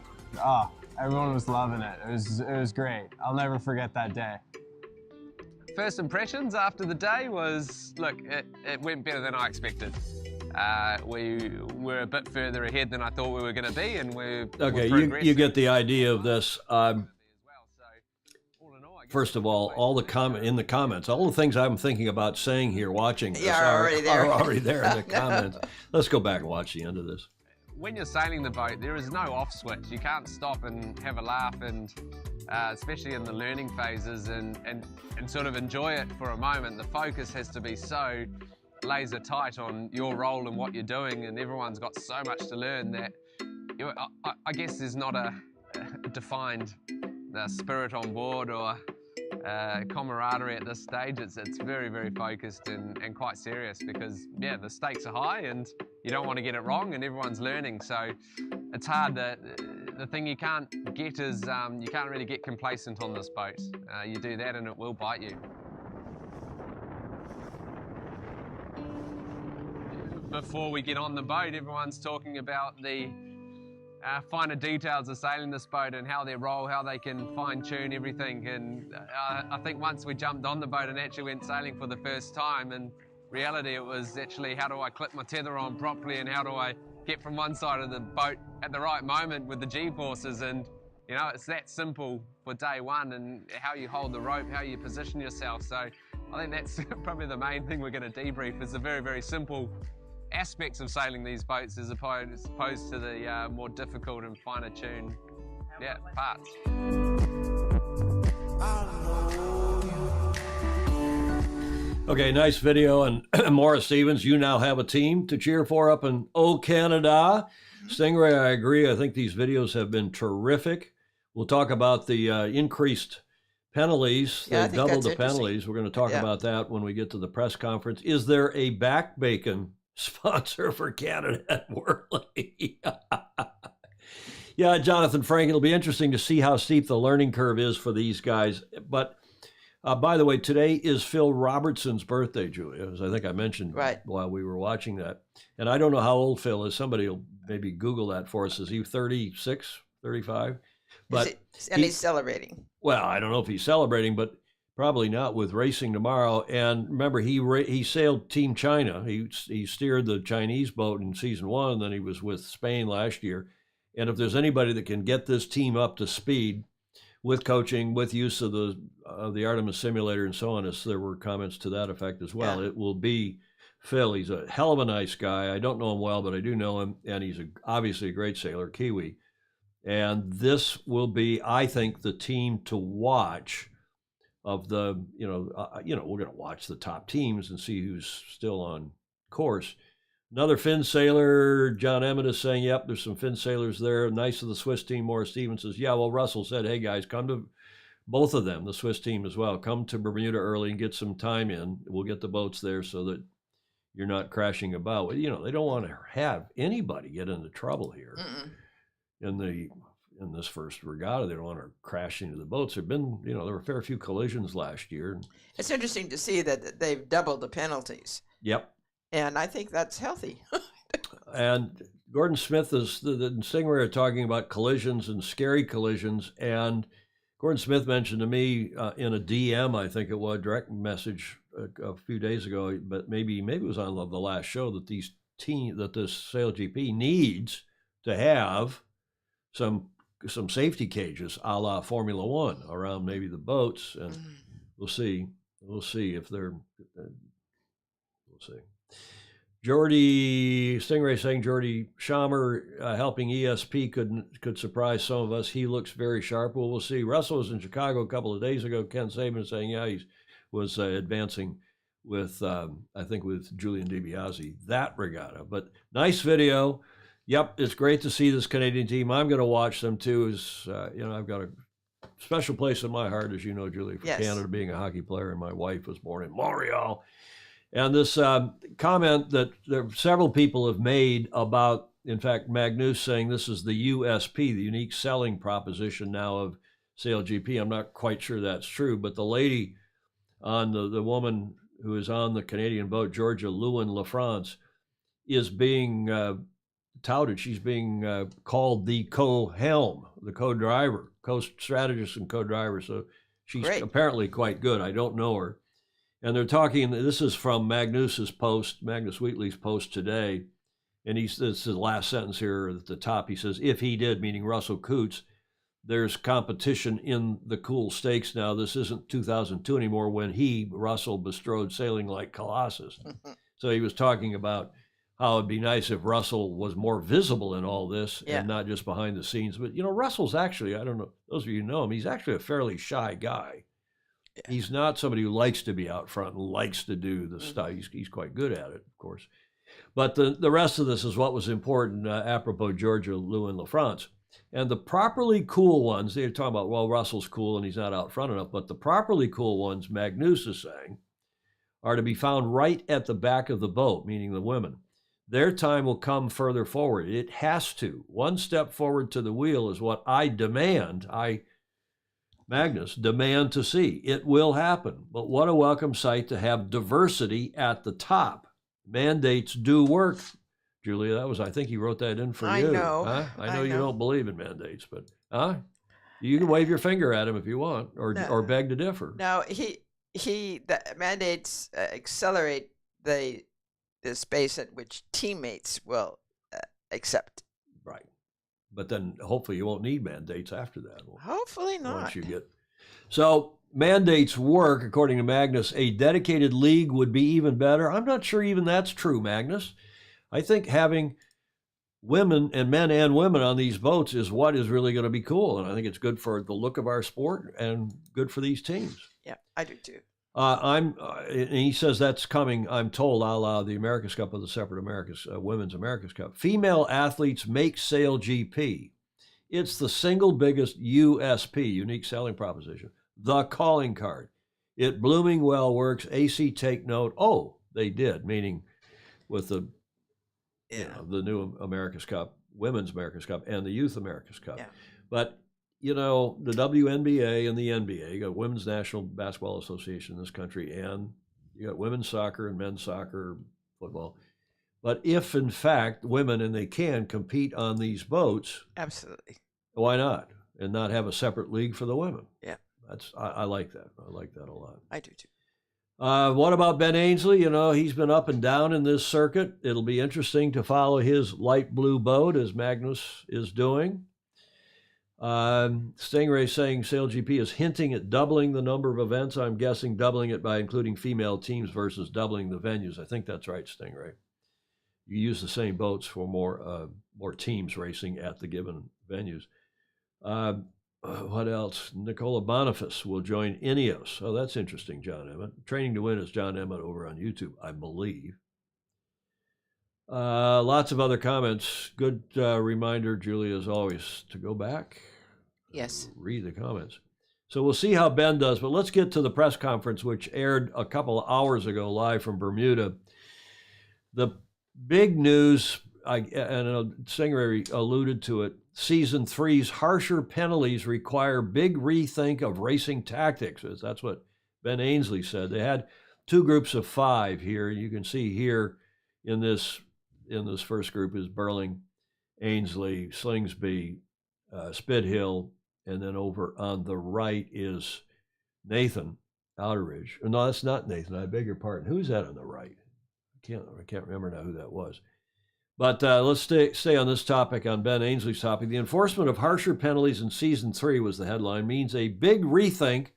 [SPEAKER 12] everyone was loving it. It was great. I'll never forget that day.
[SPEAKER 10] First impressions after the day was, look, it went better than I expected. We were a bit further ahead than I thought we were going to be, and we're
[SPEAKER 1] Okay,
[SPEAKER 10] progressing.
[SPEAKER 1] you get the idea of this. First of all the comments, all the things I'm thinking about saying here, watching this, are already there in the comments. Let's go back and watch the end of this.
[SPEAKER 10] When you're sailing the boat, there is no off switch. You can't stop and have a laugh, and especially in the learning phases, and sort of enjoy it for a moment. The focus has to be so laser tight on your role and what you're doing, and everyone's got so much to learn that I guess there's not a defined spirit on board or camaraderie at this stage. It's very, very focused and quite serious, because yeah, the stakes are high and you don't want to get it wrong, and everyone's learning, so it's hard. The thing you can't get is you can't really get complacent on this boat. You do that and it will bite you. Before we get on the boat, everyone's talking about the finer details of sailing this boat and how they roll, how they can fine-tune everything. And I think once we jumped on the boat and actually went sailing for the first time, in reality it was actually, how do I clip my tether on properly, and how do I get from one side of the boat at the right moment with the G-forces. And you know, it's that simple for day one, and how you hold the rope, how you position yourself. So I think that's probably the main thing we're going to debrief, is the very, very simple aspects of sailing these boats, as opposed to the more difficult and finer tuned parts.
[SPEAKER 1] Okay, nice video. And Morris Stevens, you now have a team to cheer for up in Canada. Stingray, I agree. I think these videos have been terrific. We'll talk about the increased penalties.
[SPEAKER 2] Yeah,
[SPEAKER 1] They doubled the penalties. We're going to talk about that when we get to the press conference. Is there a back bacon sponsor for Canada at Worley? Yeah, Jonathan Frank, it'll be interesting to see how steep the learning curve is for these guys. But by the way, today is Phil Robertson's birthday, Julia, as I think I mentioned while we were watching that. And I don't know how old Phil is. Somebody will maybe Google that for us. Is he 36, 35? But
[SPEAKER 2] he's celebrating.
[SPEAKER 1] Well, I don't know if he's celebrating, but probably not with racing tomorrow. And remember, he sailed Team China. He steered the Chinese boat in season 1, and then he was with Spain last year. And if there's anybody that can get this team up to speed with coaching, with use of the Artemis simulator and so on, as there were comments to that effect as well, it will be Phil. He's a hell of a nice guy. I don't know him well, but I do know him, and he's obviously a great sailor, Kiwi. And this will be, I think, the team to watch of the, we're going to watch the top teams and see who's still on course. Another Finn sailor, John Emmett, is saying, yep, there's some Finn sailors there. Nice of the Swiss team. Morris Stevens says, yeah, well, Russell said, hey, guys, come to both of them, the Swiss team as well. Come to Bermuda early and get some time in. We'll get the boats there so that you're not crashing about. They don't want to have anybody get into trouble here. In this first regatta. They don't want to crash into the boats. There were a fair few collisions last year.
[SPEAKER 2] It's interesting to see that they've doubled the penalties.
[SPEAKER 1] Yep.
[SPEAKER 2] And I think that's healthy.
[SPEAKER 1] And Gordon Smith and Stingray are talking about collisions and scary collisions. And Gordon Smith mentioned to me in a DM, I think it was, direct message a few days ago, but maybe it was on the last show, that this SailGP needs to have some safety cages a la Formula One around maybe the boats, and we'll see if they're, we'll see. Stingray saying Jordy Schammer helping ESP could surprise some of us. He looks very sharp. Well, we'll see. Russell was in Chicago a couple of days ago. Ken Saban saying, yeah, he was advancing with, I think, with Julian DiBiase, that regatta. But nice video. Yep, it's great to see this Canadian team. I'm going to watch them too. I've got a special place in my heart, as you know, Julie, for Canada, being a hockey player, and my wife was born in Montreal. And this comment that several people have made about, in fact, Magnus saying this is the USP, the unique selling proposition now of SailGP. I'm not quite sure that's true, but the lady on the woman who is on the Canadian boat, Georgia Lewin LaFrance, is being touted. She's being called the co-helm, the co-driver, co-strategist and co-driver. So she's apparently quite good. I don't know her. And they're talking, this is from Magnus Wheatley's post today. And this is the last sentence here at the top. He says, if he did, meaning Russell Coutts, there's competition in the cool stakes now. This isn't 2002 anymore when Russell, bestrode sailing like Colossus. So he was talking about how it'd be nice if Russell was more visible in all this and not just behind the scenes. But, Russell's actually, I don't know, those of you who know him, he's actually a fairly shy guy. Yeah. He's not somebody who likes to be out front and likes to do the stuff. He's quite good at it, of course. But the rest of this is what was important, apropos Georgia, Lou, and LaFrance. And the properly cool ones, they're talking about, well, Russell's cool and he's not out front enough, but the properly cool ones, Magnus is saying, are to be found right at the back of the boat, meaning the women. Their time will come further forward. It has to. One step forward to the wheel is what I demand, Magnus, demand to see. It will happen. But what a welcome sight to have diversity at the top. Mandates do work. Julia, I think he wrote that in for you.
[SPEAKER 2] I know.
[SPEAKER 1] Huh? I know you don't believe in mandates, but you can wave your finger at him if you want, or beg to differ.
[SPEAKER 2] No, the mandates accelerate the space at which teammates will accept.
[SPEAKER 1] Right. But then hopefully you won't need mandates after that.
[SPEAKER 2] Hopefully not.
[SPEAKER 1] Once you get. So mandates work, according to Magnus. A dedicated league would be even better. I'm not sure even that's true, Magnus. I think having women and men and women on these boats is what is really going to be cool. And I think it's good for the look of our sport and good for these teams.
[SPEAKER 2] Yeah, I do too.
[SPEAKER 1] And he says that's coming, I'm told, a la the America's Cup of the separate America's, Women's America's Cup. Female athletes make sail GP. It's the single biggest USP, unique selling proposition, the calling card. It blooming well works. AC take note. Oh, they did, meaning with the the new America's Cup, Women's America's Cup, and the Youth America's Cup.
[SPEAKER 2] Yeah.
[SPEAKER 1] But the WNBA and the NBA, you got Women's National Basketball Association in this country, and you got women's soccer and men's soccer, football. But if, in fact, women, and they can, compete on these boats.
[SPEAKER 2] Absolutely.
[SPEAKER 1] Why not? And not have a separate league for the women.
[SPEAKER 2] Yeah.
[SPEAKER 1] I like that. I like that a lot.
[SPEAKER 2] I do too.
[SPEAKER 1] What about Ben Ainsley? He's been up and down in this circuit. It'll be interesting to follow his light blue boat as Magnus is doing. Stingray saying SailGP is hinting at doubling the number of events. I'm guessing doubling it by including female teams versus doubling the venues. I think that's right, Stingray. You use the same boats for more teams racing at the given venues. What else? Nicola Boniface will join Ineos. Oh, that's interesting, John Emmett. Training to Win is John Emmett over on YouTube, I believe. Lots of other comments. Good reminder, Julia, as always, to go back.
[SPEAKER 2] Yes.
[SPEAKER 1] Read the comments. So we'll see how Ben does, but let's get to the press conference, which aired a couple of hours ago live from Bermuda. The big news, and Stingray alluded to it, Season 3's harsher penalties require big rethink of racing tactics. That's what Ben Ainsley said. They had two groups of 5 here. You can see here in this first group is Burling, Ainsley, Slingsby, Spidhill, and then over on the right is Nathan Outeridge. No, that's not Nathan. I beg your pardon. Who's that on the right? I can't remember now who that was. But let's stay on this topic, on Ben Ainsley's topic. The enforcement of harsher penalties in Season 3 was the headline, means a big rethink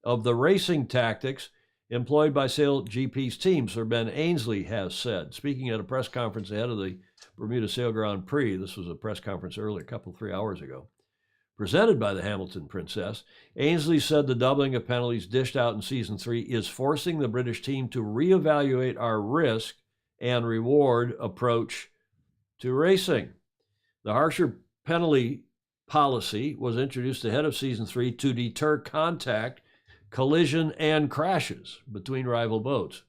[SPEAKER 1] of the racing tactics employed by SailGP's team, Sir Ben Ainsley has said. Speaking at a press conference ahead of the Bermuda Sail Grand Prix, this was a press conference earlier, 3 hours ago, presented by the Hamilton Princess, Ainsley said the doubling of penalties dished out in Season 3 is forcing the British team to reevaluate our risk and reward approach to racing. The harsher penalty policy was introduced ahead of Season 3 to deter contact, collision, and crashes between rival boats.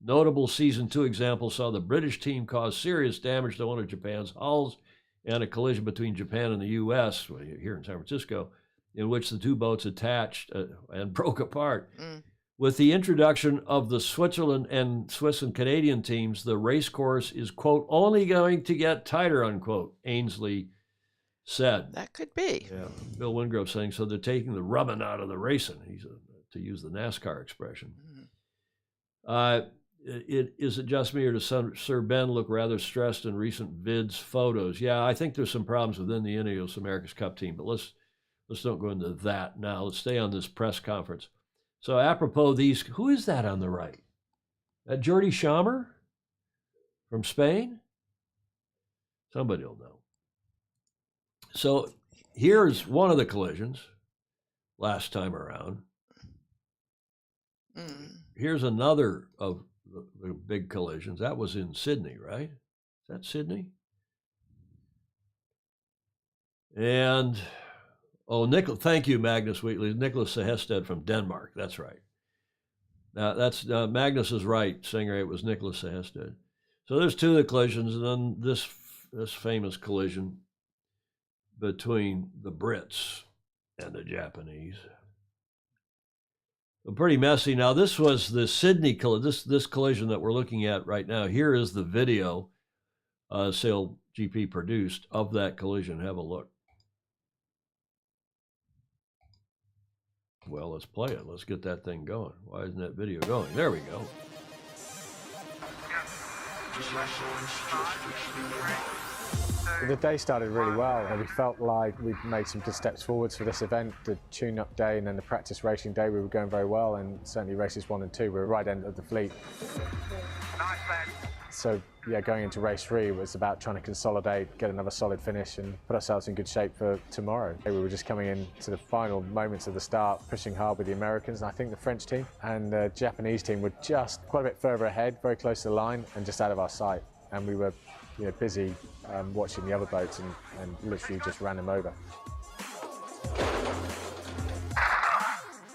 [SPEAKER 1] Notable Season 2 examples saw the British team cause serious damage to one of Japan's hulls and a collision between Japan and the U.S., here in San Francisco, in which the two boats attached and broke apart. With the introduction of the Switzerland and Swiss and Canadian teams, the race course is, quote, only going to get tighter, unquote, Ainsley said.
[SPEAKER 2] That could be.
[SPEAKER 1] Yeah, Bill Wingrove saying, so they're taking the rubbing out of the racing, to use the NASCAR expression. Is it just me, or does Sir Ben look rather stressed in recent vids, photos? Yeah, I think there's some problems within the Ineos America's Cup team, but let's don't go into that now. Let's stay on this press conference. So apropos these, who is that on the right? That Jordi Schammer from Spain? Somebody will know. So here's one of the collisions last time around. Here's another of the big collisions. That was in Sydney, right? Is that Sydney? And, thank you, Magnus Wheatley. Nicholas Sehested from Denmark. That's right. That's Magnus is right, Singer. It was Nicholas Sehested. So there's two of the collisions, and then this famous collision between the Brits and the Japanese. Pretty messy. Now, this was the Sydney this collision that we're looking at right now. Here is the video Sail GP produced of that collision. Have a look. Well, let's play it. Let's get that thing going. Why isn't that video going? There we go.
[SPEAKER 16] The day started really well, and we felt like we'd made some good steps forwards for this event. The tune-up day and then the practice racing day, we were going very well, and certainly races 1 and 2 were right end of the fleet. So yeah, going into race 3 was about trying to consolidate, get another solid finish, and put ourselves in good shape for tomorrow. We were just coming into the final moments of the start, pushing hard with the Americans, and I think the French team and the Japanese team were just quite a bit further ahead, very close to the line, and just out of our sight. And we were busy watching the other boats and literally just ran them over.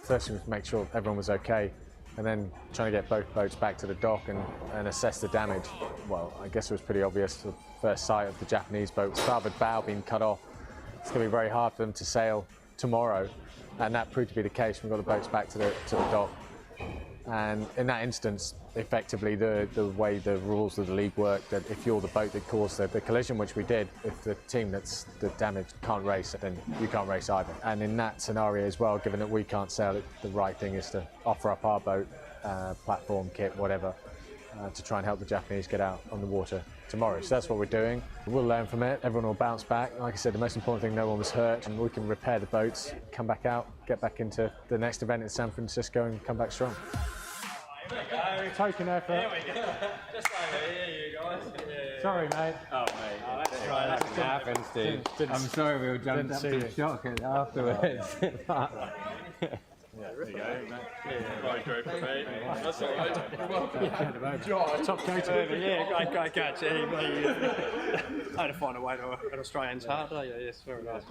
[SPEAKER 16] First thing was to make sure everyone was okay, and then trying to get both boats back to the dock and assess the damage. Well, I guess it was pretty obvious at first sight of the Japanese boat, starboard bow being cut off. It's going to be very hard for them to sail tomorrow, and that proved to be the case. We got the boats back to the dock. And in that instance, effectively, the way the rules of the league work, that if you're the boat that caused the collision, which we did, if the team that's the damage can't race, then you can't race either. And in that scenario as well, given that we can't sail it, the right thing is to offer up our boat, platform, kit, whatever, to try and help the Japanese get out on the water tomorrow. So that's what we're doing. We'll learn from it. Everyone will bounce back. Like I said, the most important thing, no one was hurt, and we can repair the boats, come back out, get back into the next event in San Francisco and come back strong. Token effort.
[SPEAKER 3] There we go. Just over here, you guys. Yeah.
[SPEAKER 16] Sorry, mate.
[SPEAKER 3] Oh, mate. Oh, that's right. That can happen, Steve. I'm sorry we all jumped up to shock afterwards.
[SPEAKER 12] There you go, mate. Right, go for me. That's all right. You're welcome.
[SPEAKER 16] George. Top coater.
[SPEAKER 12] Yeah, great catch. I had to find a way to an Australian's heart. Oh, yeah, yes, very nice.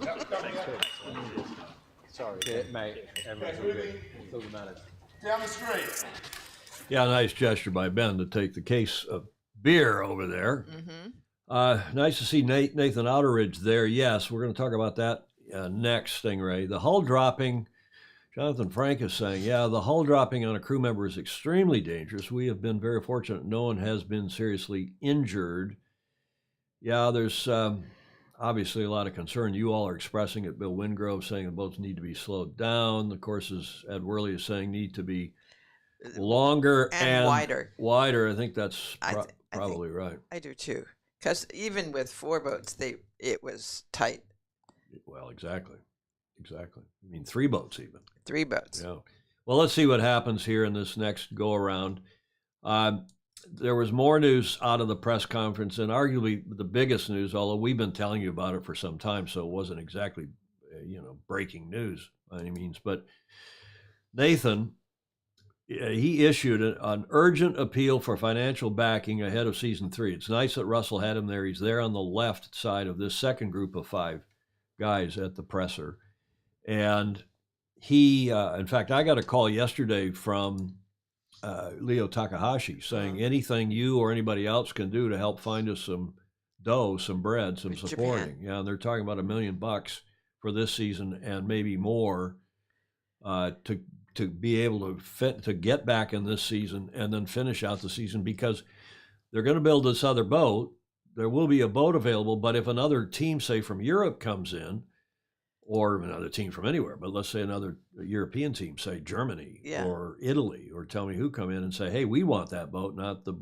[SPEAKER 16] Sorry,
[SPEAKER 12] mate. Everyone's all good. It's all that matters.
[SPEAKER 3] Down the street.
[SPEAKER 1] Yeah, nice gesture by Ben to take the case of beer over there. Nice to see Nathan Outeridge there. Yes, we're going to talk about that next, Stingray. The hull dropping, Jonathan Frank is saying, yeah, the hull dropping on a crew member is extremely dangerous. We have been very fortunate. No one has been seriously injured. Yeah, there's obviously a lot of concern. You all are expressing it. Bill Wingrove saying the boats need to be slowed down. The courses, Ed Worley is saying, need to be longer and wider. I think that's probably right.
[SPEAKER 2] I do too, because even with 4 boats, it was tight.
[SPEAKER 1] Well, exactly. I mean, 3 boats even.
[SPEAKER 2] 3 boats.
[SPEAKER 1] Yeah. Well, let's see what happens here in this next go around. There was more news out of the press conference, and arguably the biggest news, although we've been telling you about it for some time, so it wasn't exactly breaking news by any means. But Nathan, he issued an urgent appeal for financial backing ahead of season 3. It's nice that Russell had him there. He's there on the left side of this second group of 5 guys at the presser. And he, in fact, I got a call yesterday from Leo Takahashi saying anything you or anybody else can do to help find us some dough, some bread, some supporting. Japan. Yeah, and they're talking about $1 million for this season and maybe more to to be able to get back in this season and then finish out the season, because they're going to build this other boat. There will be a boat available, but if another team, say from Europe, comes in, or another team from anywhere, but let's say another European team, say Germany or Italy, or tell me who, come in and say, hey, we want that boat, not the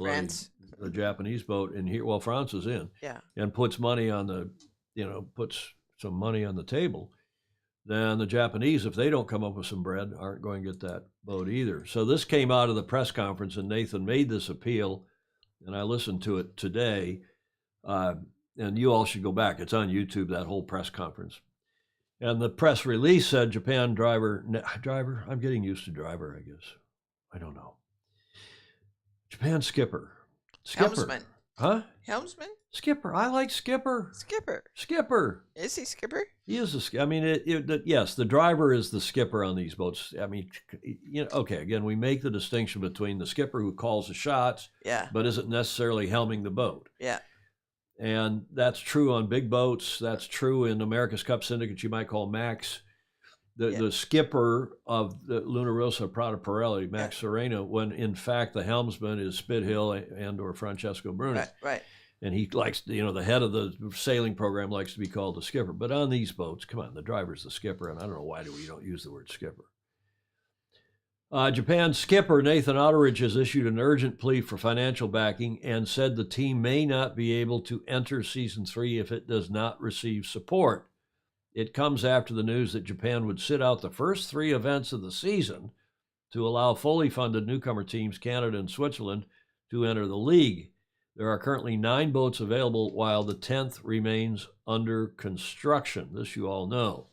[SPEAKER 1] the Japanese boat. And here, well, France is in, and puts money on the, puts some money on the table. Then the Japanese, if they don't come up with some bread, aren't going to get that boat either. So this came out of the press conference, and Nathan made this appeal, and I listened to it today. And you all should go back. It's on YouTube, that whole press conference. And the press release said Japan driver, I'm getting used to driver, I guess. I don't know. Japan skipper.
[SPEAKER 2] Helmsman.
[SPEAKER 1] Huh?
[SPEAKER 2] Helmsman?
[SPEAKER 1] Skipper. I like skipper. Skipper.
[SPEAKER 2] Is he skipper?
[SPEAKER 1] He is a skipper. I mean, yes, the driver is the skipper on these boats. I mean, okay, again, we make the distinction between the skipper who calls the shots, but isn't necessarily helming the boat.
[SPEAKER 2] Yeah.
[SPEAKER 1] And that's true on big boats. That's true in America's Cup Syndicate, you might call Max. The skipper of the Luna Rossa Prata Pirelli, Max Sereno, when in fact the helmsman is Spithill and or Francesco Bruni.
[SPEAKER 2] Right.
[SPEAKER 1] And he likes, the head of the sailing program likes to be called the skipper. But on these boats, come on, the driver's the skipper, and I don't know why we don't use the word skipper. Japan's skipper Nathan Otteridge has issued an urgent plea for financial backing and said the team may not be able to enter Season 3 if it does not receive support. It comes after the news that Japan would sit out the first 3 events of the season to allow fully funded newcomer teams, Canada and Switzerland, to enter the league. There are currently 9 boats available, while the 10th remains under construction. This you all know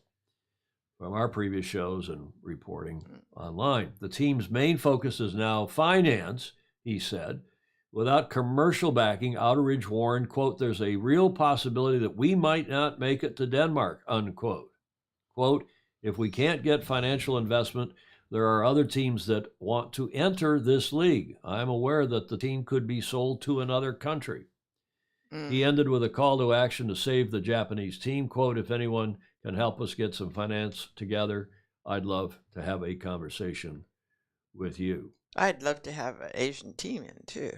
[SPEAKER 1] from our previous shows and reporting online. The team's main focus is now finance, he said. Without commercial backing, Outeridge warned, quote, there's a real possibility that we might not make it to Denmark, unquote. Quote, if we can't get financial investment, there are other teams that want to enter this league. I'm aware that the team could be sold to another country. He ended with a call to action to save the Japanese team. Quote, if anyone can help us get some finance together, I'd love to have a conversation with you.
[SPEAKER 2] I'd love to have an Asian team in, too.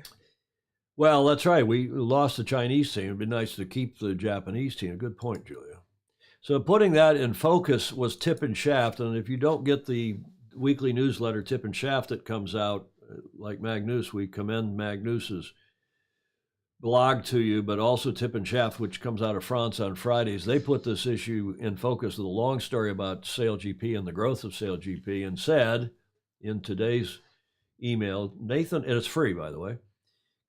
[SPEAKER 1] Well, that's right. We lost the Chinese team. It'd be nice to keep the Japanese team. Good point, Julia. So putting that in focus was Tip and Shaft. And if you don't get the weekly newsletter, Tip and Shaft, that comes out, like Magnus, we commend Magnus's blog to you, but also Tip and Shaft, which comes out of France on Fridays. They put this issue in focus with a long story about SailGP and the growth of SailGP, and said in today's email, Nathan, and it's free, by the way,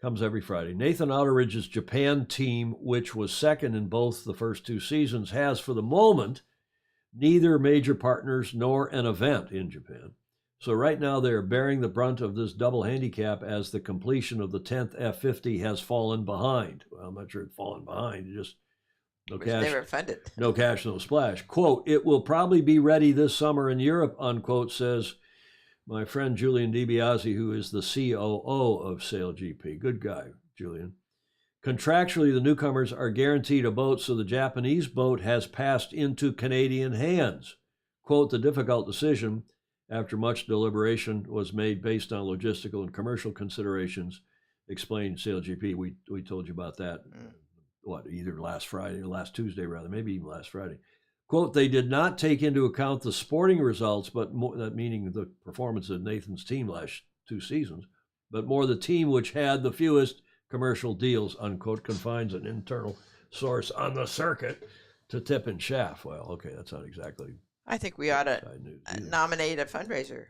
[SPEAKER 1] comes every Friday. Nathan Outeridge's Japan team, which was second in both the first 2 seasons, has for the moment neither major partners nor an event in Japan. So right now they are bearing the brunt of this double handicap as the completion of the 10th F50 has fallen behind. Well, I'm not sure it's fallen behind. Just no cash.
[SPEAKER 2] Never funded.
[SPEAKER 1] No cash, no splash. Quote, it will probably be ready this summer in Europe, unquote, says my friend Julian DiBiase, who is the COO of SailGP. Good guy, Julian. Contractually, the newcomers are guaranteed a boat, so the Japanese boat has passed into Canadian hands. Quote, the difficult decision, after much deliberation, was made based on logistical and commercial considerations, explained SailGP. We told you about that, either last Friday or last Tuesday, rather, maybe even last Friday. Quote, they did not take into account the sporting results, but more, that meaning the performance of Nathan's team last 2 seasons, but more the team which had the fewest commercial deals, unquote, confines an internal source on the circuit to Tip and Shaft. Well, okay, that's not exactly.
[SPEAKER 2] I think we ought to nominate a fundraiser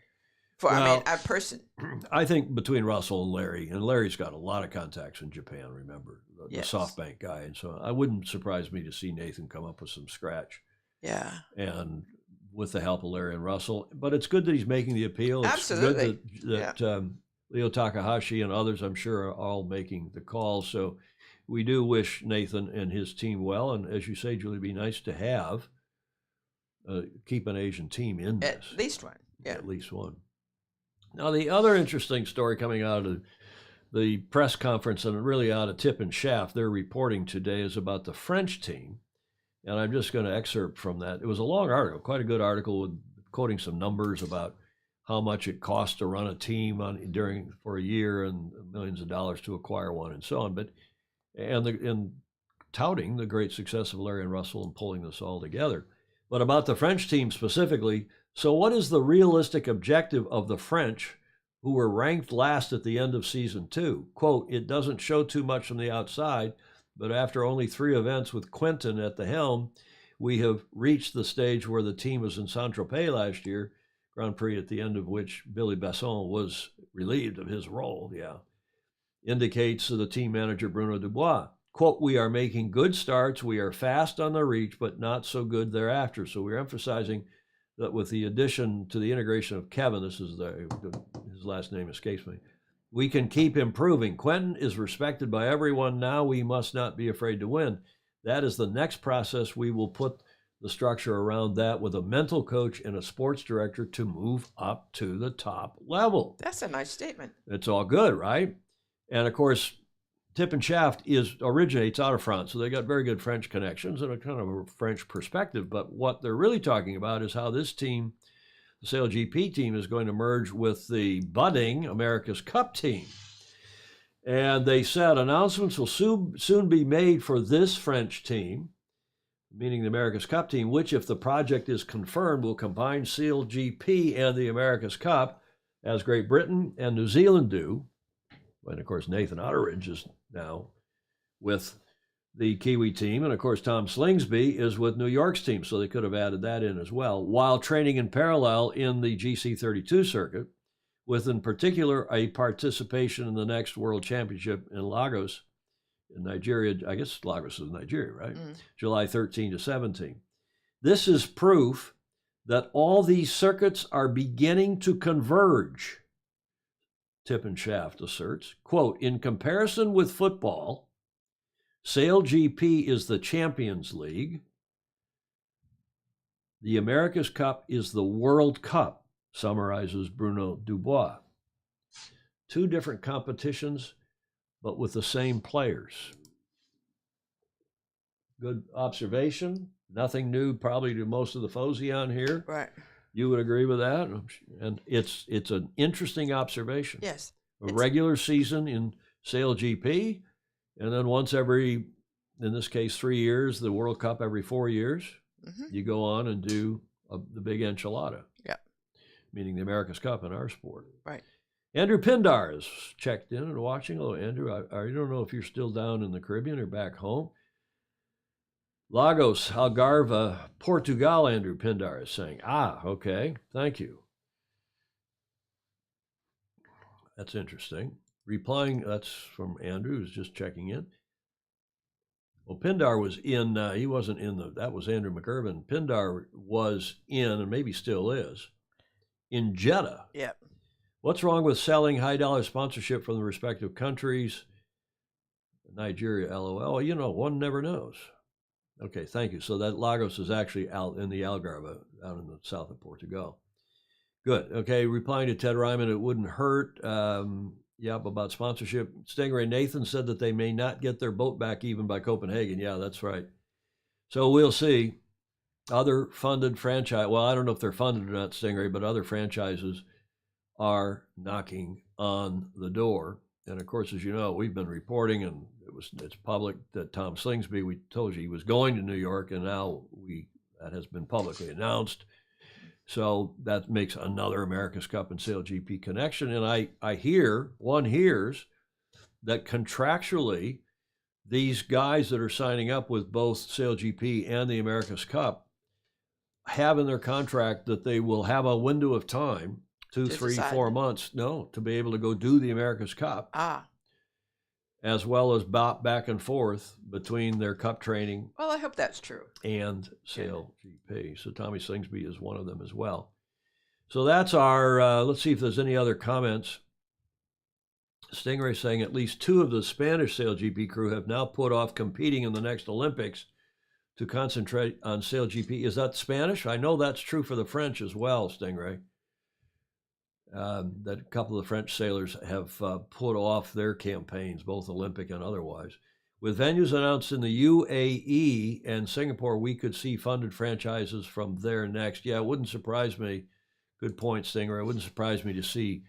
[SPEAKER 2] for, a person.
[SPEAKER 1] I think between Russell and Larry's got a lot of contacts in Japan, remember, the SoftBank guy. And so I wouldn't surprise me to see Nathan come up with some scratch.
[SPEAKER 2] Yeah.
[SPEAKER 1] And with the help of Larry and Russell. But it's good that he's making the appeal. It's
[SPEAKER 2] Absolutely.
[SPEAKER 1] good that Leo Takahashi and others, I'm sure, are all making the call. So we do wish Nathan and his team well. And as you say, Julie, it'd be nice to have keep an Asian team in this.
[SPEAKER 2] At least one. Yeah.
[SPEAKER 1] At least one. Now, the other interesting story coming out of the press conference, and really out of Tip and Shaft, they're reporting today, is about the French team. And I'm just going to excerpt from that. It was a long article, quite a good article, with quoting some numbers about how much it costs to run a team for a year and millions of dollars to acquire one and so on. But and touting the great success of Larry and Russell in pulling this all together. But about the French team specifically, so what is the realistic objective of the French, who were ranked last at the end of season 2? Quote, it doesn't show too much from the outside, but after only 3 events with Quentin at the helm, we have reached the stage where the team was in Saint-Tropez last year, Grand Prix at the end of which Billy Besson was relieved of his role, indicates the team manager Bruno Dubois. Quote, we are making good starts. We are fast on the reach, but not so good thereafter. So we're emphasizing that with the addition to the integration of Kevin, this is his last name escapes me, we can keep improving. Quentin is respected by everyone. Now we must not be afraid to win. That is the next process. We will put the structure around that with a mental coach and a sports director to move up to the top level.
[SPEAKER 2] That's a nice statement.
[SPEAKER 1] It's all good, right? And of course, Tip and Shaft originates out of France, so they got very good French connections and a kind of a French perspective. But what they're really talking about is how this team, the Sail GP team, is going to merge with the budding America's Cup team. And they said announcements will soon be made for this French team, meaning the America's Cup team, which, if the project is confirmed, will combine Sail GP and the America's Cup, as Great Britain and New Zealand do. And of course, Nathan Otteridge is now with the Kiwi team. And of course, Tom Slingsby is with New York's team. So they could have added that in as well, while training in parallel in the GC32 circuit, with in particular a participation in the next World Championship in Lagos in Nigeria. I guess Lagos is Nigeria, right? July 13 to 17. This is proof that all these circuits are beginning to converge. Tip and Shaft asserts, quote, in comparison with football, Sail GP is the Champions League. The America's Cup is the World Cup, summarizes Bruno Dubois. 2 different competitions, but with the same players. Good observation. Nothing new probably to most of the Fozy on here.
[SPEAKER 2] Right.
[SPEAKER 1] You would agree with that? And it's an interesting observation.
[SPEAKER 2] Yes.
[SPEAKER 1] A regular season in Sail GP, and then once every, in this case, 3 years, the World Cup every 4 years, you go on and do the big enchilada.
[SPEAKER 2] Yeah.
[SPEAKER 1] Meaning the America's Cup in our sport.
[SPEAKER 2] Right.
[SPEAKER 1] Andrew Pindar is checked in and watching. Hello, Andrew. I don't know if you're still down in the Caribbean or back home. Lagos, Algarve, Portugal, Andrew Pindar is saying. Okay. Thank you. That's interesting. Replying, that's from Andrew, who's just checking in. Well, Pindar was in, he wasn't in that was Andrew McIrvin. Pindar was in, and maybe still is, in Jeddah.
[SPEAKER 2] Yep.
[SPEAKER 1] What's wrong with selling high-dollar sponsorship from the respective countries? Nigeria, LOL. One never knows. Okay, thank you. So that Lagos is actually out in the Algarve, out in the south of Portugal. Good. Okay, replying to Ted Ryman, it wouldn't hurt. Yep, about sponsorship. Stingray Nathan said that they may not get their boat back even by Copenhagen. Yeah, that's right. So we'll see. Other funded franchise, well, I don't know if they're funded or not, Stingray, but other franchises are knocking on the door. And of course, as you know, we've been reporting, and it's public, that Tom Slingsby, we told you he was going to New York, and now that has been publicly announced. So that makes another America's Cup and Sail GP connection. And one hears that contractually, these guys that are signing up with both Sail GP and the America's Cup have in their contract that they will have a window of time, 2, 3, 4 months, to be able to go do the America's Cup. As well as back and forth between their cup training.
[SPEAKER 2] Well, I hope that's true.
[SPEAKER 1] And Sail GP. So Tommy Slingsby is one of them as well. So that's our, let's see if there's any other comments. Stingray saying at least 2 of the Spanish Sail GP crew have now put off competing in the next Olympics to concentrate on Sail GP. Is that Spanish? I know that's true for the French as well, Stingray. That a couple of French sailors have put off their campaigns, both Olympic and otherwise. With venues announced in the UAE and Singapore, we could see funded franchises from there next. Yeah, it wouldn't surprise me. Good point, Stinger. It wouldn't surprise me to see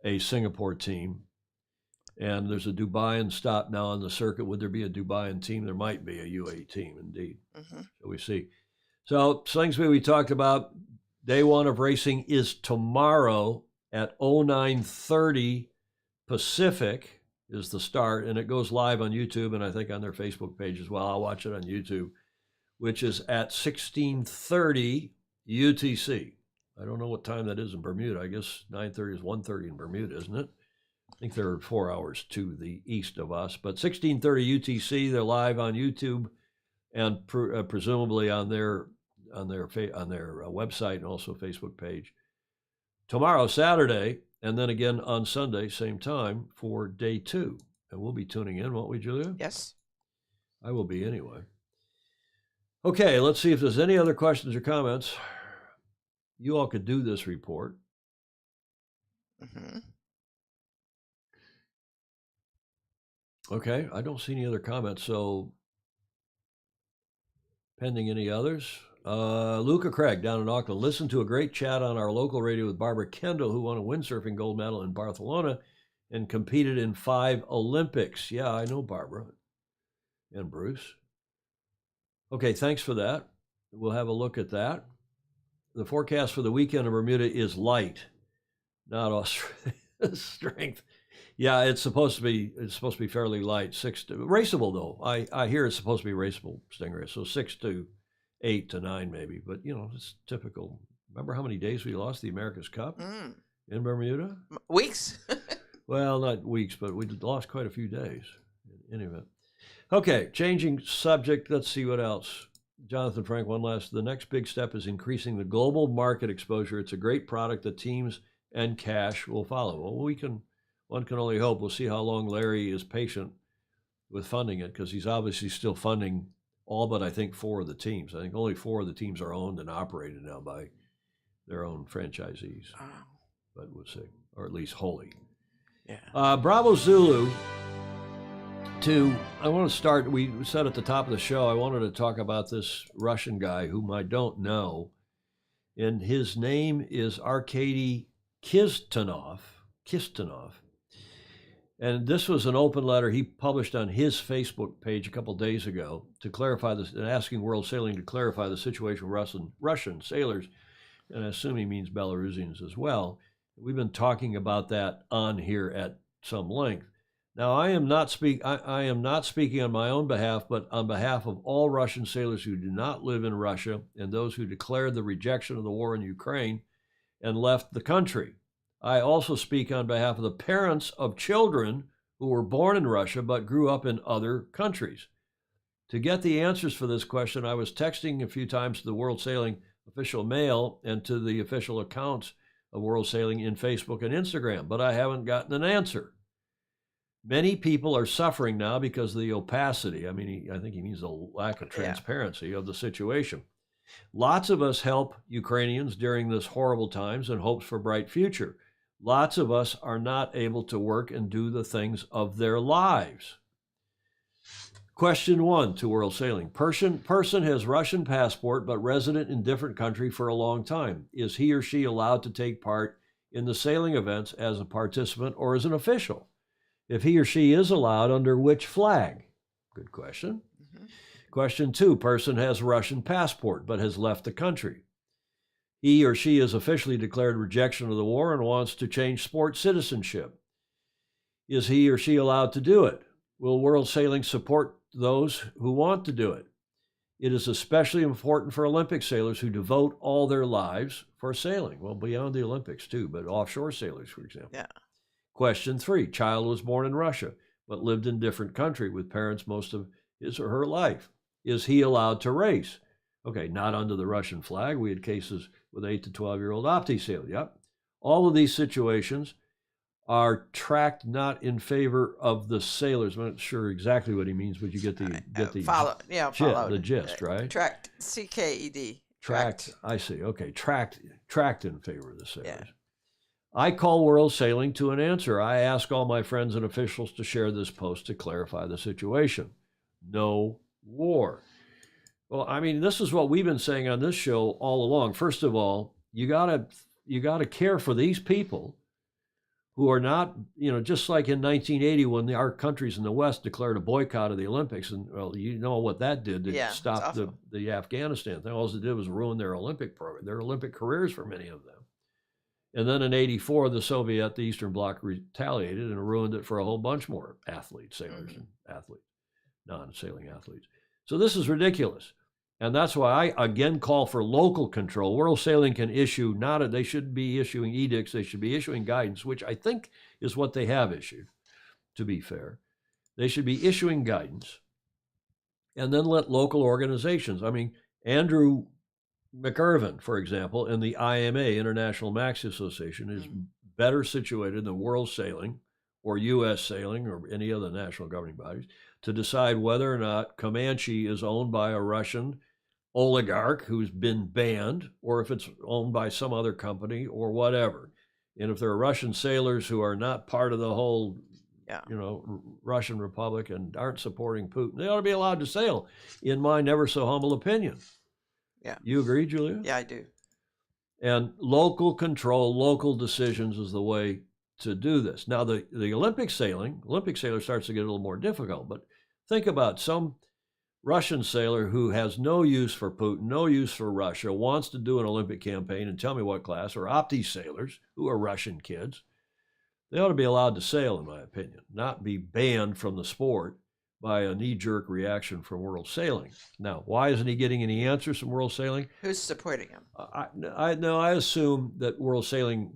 [SPEAKER 1] a Singapore team. And there's a Dubaian stop now on the circuit. Would there be a Dubaian team? There might be a UAE team, indeed. So we see. So Slingsby, we talked about day one of racing is tomorrow at 09:30 Pacific is the start, and it goes live on YouTube and I think on their Facebook page as well. I'll watch it on YouTube, which is at 16:30 UTC. I don't know what time that is in Bermuda. I guess 9:30 is 1:30 in Bermuda, isn't it? I think they're 4 hours to the east of us, but 16:30 UTC. They're live on YouTube and presumably on their website and also Facebook page. Tomorrow, Saturday, and then again on Sunday, same time for day two. And we'll be tuning in, won't we, Julia?
[SPEAKER 2] Yes.
[SPEAKER 1] I will be anyway. Okay, let's see if there's any other questions or comments. You all could do this report. Okay, I don't see any other comments, so pending any others. Luca Craig down in Auckland. Listen to a great chat on our local radio with Barbara Kendall, who won a windsurfing gold medal in Barcelona and competed in 5 Olympics. Yeah, I know Barbara and Bruce. Okay, thanks for that. We'll have a look at that. The forecast for the weekend in Bermuda is light, not Australia strength. Yeah, it's supposed to be fairly light. Raceable though. I hear it's supposed to be raceable, Stingray. So 6 to 8 to 9 maybe. But it's typical. Remember how many days we lost the America's Cup in Bermuda?
[SPEAKER 2] Weeks.
[SPEAKER 1] Well, not weeks, but we lost quite a few days in any event. Okay, changing subject. Let's see what else. Jonathan Frank, the next big step is increasing the global market exposure. It's a great product that teams and cash will follow. Well, one can only hope. We'll see how long Larry is patient with funding it, because he's obviously still funding all but I think 4 of the teams. I think only 4 of the teams are owned and operated now by their own franchisees. But we'll see, or at least wholly. Yeah. Bravo Zulu. I want to start, we said at the top of the show, I wanted to talk about this Russian guy whom I don't know. And his name is Arkady Kistonov. And this was an open letter he published on his Facebook page a couple days ago to clarify this, and asking World Sailing to clarify the situation with Russian sailors, and I assume he means Belarusians as well. We've been talking about that on here at some length. Now, I am not speaking on my own behalf, but on behalf of all Russian sailors who do not live in Russia and those who declared the rejection of the war in Ukraine and left the country. I also speak on behalf of the parents of children who were born in Russia but grew up in other countries. To get the answers for this question, I was texting a few times to the World Sailing official mail and to the official accounts of World Sailing in Facebook and Instagram, but I haven't gotten an answer. Many people are suffering now because of the opacity. I mean, I think he means the lack of transparency of the situation. Lots of us help Ukrainians during this horrible times in hopes for a bright future. Lots of us are not able to work and do the things of their lives. Question 1 to World Sailing. Person has Russian passport but resident in different country for a long time. Is he or she allowed to take part in the sailing events as a participant or as an official? If he or she is allowed, under which flag? Good question. Question 2, person has Russian passport but has left the country. He or she has officially declared rejection of the war and wants to change sport citizenship. Is he or she allowed to do it? Will World Sailing support those who want to do it? It is especially important for Olympic sailors who devote all their lives for sailing. Well, beyond the Olympics too, but offshore sailors, for example.
[SPEAKER 2] Yeah.
[SPEAKER 1] Question 3, child was born in Russia but lived in different country with parents most of his or her life. Is he allowed to race? Okay, not under the Russian flag. We had cases with 8 to 12-year-old opti sailors. Yep. All of these situations are tracked not in favor of the sailors. I'm not sure exactly what he means, but you get the gist, right?
[SPEAKER 2] Tracked, CKED.
[SPEAKER 1] Tracked. I see. Okay, tracked in favor of the sailors. Yeah. I call World Sailing to an answer. I ask all my friends and officials to share this post to clarify the situation. No war. Well, I mean, this is what we've been saying on this show all along. First of all, you got to you got to care for these people who are not, just like in 1980 when our countries in the West declared a boycott of the Olympics, and well, you know what that did to stop the Afghanistan thing. All it did was ruin their Olympic program, their Olympic careers for many of them. And then in '84, the Eastern Bloc retaliated and ruined it for a whole bunch more athletes, sailors and athletes, non-sailing athletes. So this is ridiculous. And that's why I, again, call for local control. World Sailing can issue, they should be issuing edicts, they should be issuing guidance, which I think is what they have issued, to be fair. They should be issuing guidance and then let local organizations, Andrew McIrvin, for example, in the IMA, International Maxi Association, is better situated than World Sailing or U.S. Sailing or any other national governing bodies to decide whether or not Comanche is owned by a Russian oligarch who's been banned, or if it's owned by some other company or whatever. And if there are Russian sailors who are not part of the whole, Russian Republic and aren't supporting Putin, they ought to be allowed to sail, in my never so humble opinion.
[SPEAKER 2] Yeah.
[SPEAKER 1] You agree, Julia?
[SPEAKER 2] Yeah, I do.
[SPEAKER 1] And local control, local decisions is the way to do this. Now, the Olympic sailor starts to get a little more difficult, but think about some Russian sailor who has no use for Putin, no use for Russia, wants to do an Olympic campaign, and tell me what class, or Opti sailors who are Russian kids. They ought to be allowed to sail, in my opinion, not be banned from the sport by a knee-jerk reaction from World Sailing. Now, why isn't he getting any answers from World Sailing?
[SPEAKER 2] Who's supporting him?
[SPEAKER 1] I assume that World Sailing,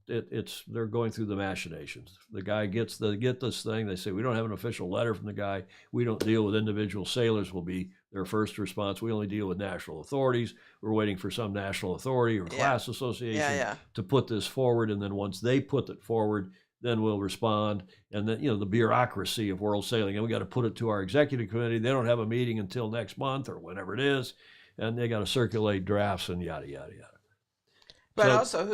[SPEAKER 1] they're going through the machinations. The guy get this thing. They say, we don't have an official letter from the guy. We don't deal with individual sailors, will be their first response. We only deal with national authorities. We're waiting for some national authority or class association to put this forward. And then once they put it forward, then we'll respond. And then, the bureaucracy of World Sailing, and we got to put it to our executive committee. They don't have a meeting until next month or whenever it is. And they got to circulate drafts and yada, yada, yada.
[SPEAKER 2] But also,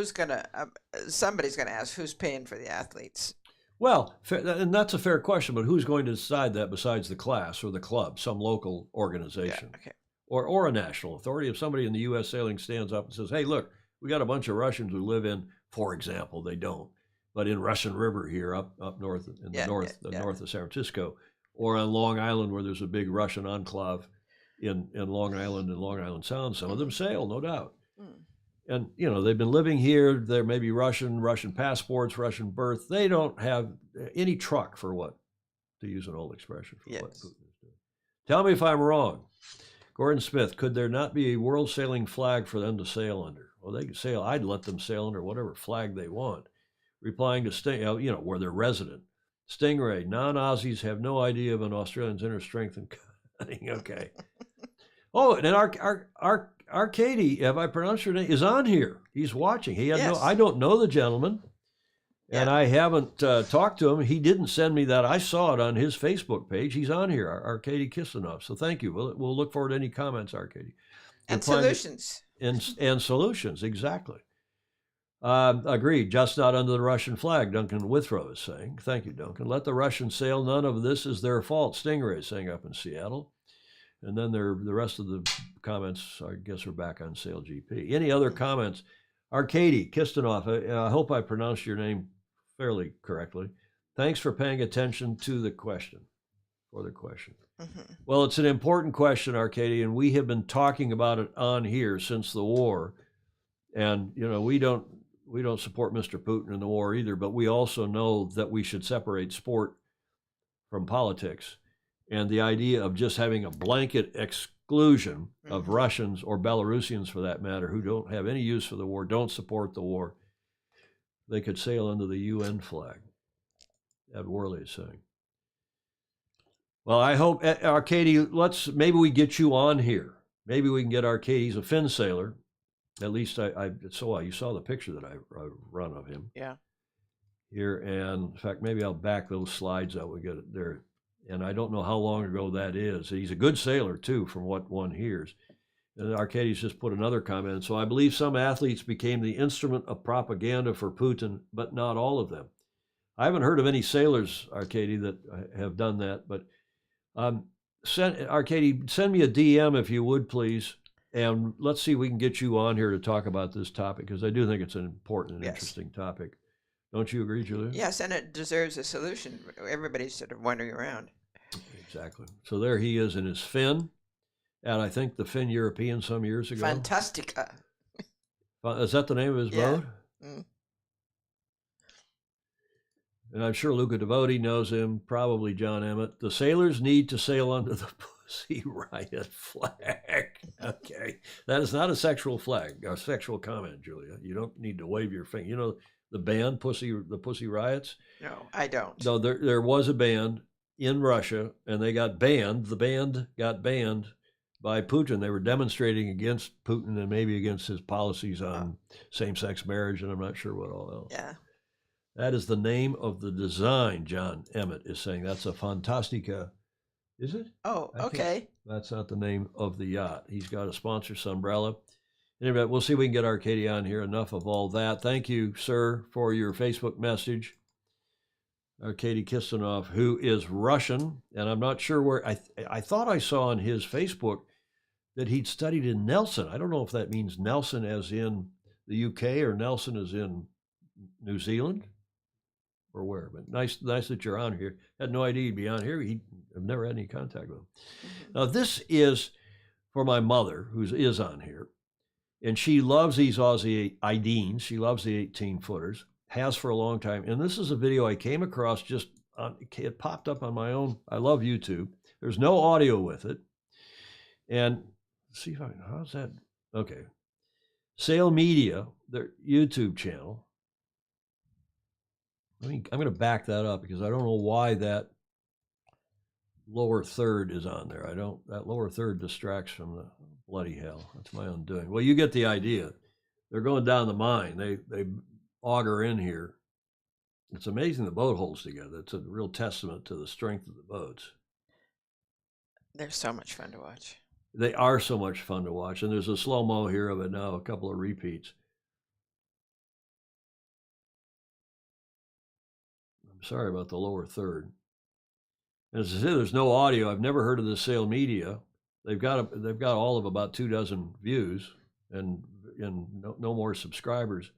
[SPEAKER 2] somebody's going to ask who's paying for the athletes.
[SPEAKER 1] Well, and that's a fair question, but who's going to decide that besides the class or the club, some local organization, or a national authority? If somebody in the U.S. Sailing stands up and says, hey, look, we got a bunch of Russians who live in, for example, they don't, but in Russian River here up north, in the north of San Francisco, or on Long Island where there's a big Russian enclave in Long Island and Long Island Sound, some of them sail, no doubt. And, they've been living here. There may be Russian passports, Russian birth. They don't have any truck for what, to use an old expression, for what Putin is doing. Tell me if I'm wrong. Gordon Smith, could there not be a World Sailing flag for them to sail under? Well, they could sail. I'd let them sail under whatever flag they want. Replying to Sting, where they're resident. Stingray, non-Aussies have no idea of an Australian's inner strength and cunning. Okay. Oh, and Arcady, have I pronounced your name, is on here. He's watching. I don't know the gentleman, and I haven't talked to him. He didn't send me that. I saw it on his Facebook page. He's on here, Arcady Kissinov. So thank you. We'll look forward to any comments, Arcady.
[SPEAKER 2] And solutions.
[SPEAKER 1] And solutions, exactly. Agreed. Just not under the Russian flag, Duncan Withrow is saying. Thank you, Duncan. Let the Russians sail. None of this is their fault. Stingray is saying up in Seattle. And then the rest of the comments, I guess, are back on Sail GP. Any other comments? Arcady Kistinov, I hope I pronounced your name fairly correctly. Thanks for paying attention to the question, Well, it's an important question, Arcady, and we have been talking about it on here since the war. And, we don't support Mr. Putin in the war either, but we also know that we should separate sport from politics. And the idea of just having a blanket exclusion of Russians or Belarusians, for that matter, who don't have any use for the war, don't support the war, they could sail under the UN flag. Ed Worley is saying. Well, I hope, Arcady, maybe we get you on here. Maybe we can get Arcady. He's a Finn sailor. At least you saw the picture that I run of him.
[SPEAKER 2] Yeah.
[SPEAKER 1] Here, and in fact, maybe I'll back those slides out. We get it there. And I don't know how long ago that is. He's a good sailor, too, from what one hears. And Arcady's just put another comment. So I believe some athletes became the instrument of propaganda for Putin, but not all of them. I haven't heard of any sailors, Arcady, that have done that. But Arcady, send me a DM if you would, please. And let's see if we can get you on here to talk about this topic, because I do think it's an important and interesting topic. Don't you agree, Julia?
[SPEAKER 2] Yes, and it deserves a solution. Everybody's sort of wandering around.
[SPEAKER 1] Exactly. So there he is in his fin, and I think the Fin European some years ago.
[SPEAKER 2] Fantastica.
[SPEAKER 1] Is that the name of his boat?
[SPEAKER 2] Mm.
[SPEAKER 1] And I'm sure Luca Devoti knows him, probably John Emmett. The sailors need to sail under the Pussy Riot flag. Okay. That is not a sexual flag, a sexual comment, Julia. You don't need to wave your finger. You know the band, the Pussy Riots?
[SPEAKER 2] No, I don't.
[SPEAKER 1] No, there was a band in Russia, and they got banned. The band got banned by Putin. They were demonstrating against Putin and maybe against his policies on same-sex marriage, and I'm not sure what all else.
[SPEAKER 2] Yeah.
[SPEAKER 1] That is the name of the design, John Emmett is saying. That's a Fantastica. Is it?
[SPEAKER 2] Oh, okay.
[SPEAKER 1] That's not the name of the yacht. He's got a sponsor umbrella. Anyway, we'll see if we can get Arcadia on here. Enough of all that. Thank you, sir, for your Facebook message. Arkady Kistinov, who is Russian, and I'm not sure where. I thought I saw on his Facebook that he'd studied in Nelson. I don't know if that means Nelson as in the UK or Nelson as in New Zealand or where. But nice that you're on here. Had no idea he'd be on here. I've never had any contact with him. Now, this is for my mother, who is on here, and she loves these Aussie Ideens. She loves the 18-footers. Has for a long time. And this is a video I came across it popped up on my own. I love YouTube. There's no audio with it. And let's see if how's that? Okay. Sail Media, their YouTube channel. I'm going to back that up because I don't know why that lower third is on there. That lower third distracts from the bloody hell. That's my undoing. Well, you get the idea. They're going down the mine. They auger in here. It's amazing the boat holds together. It's a real testament to the strength of the boats.
[SPEAKER 2] They're so much fun to watch.
[SPEAKER 1] They are so much fun to watch. And there's a slow-mo here of it now, a couple of repeats. I'm sorry about the lower third. And as I said, there's no audio. I've never heard of this Sail Media. They've got all of about 24 views and no more subscribers.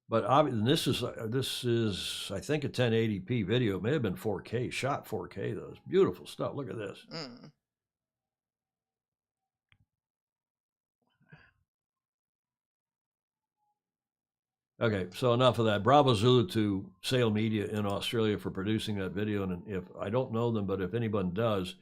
[SPEAKER 1] But this is I think a 1080p video. It may have been 4K, shot 4K though. It's beautiful stuff. Look at this.
[SPEAKER 2] Mm.
[SPEAKER 1] Okay, so enough of that. Bravo Zulu to Sail Media in Australia for producing that video. And if I don't know them, but if anyone does,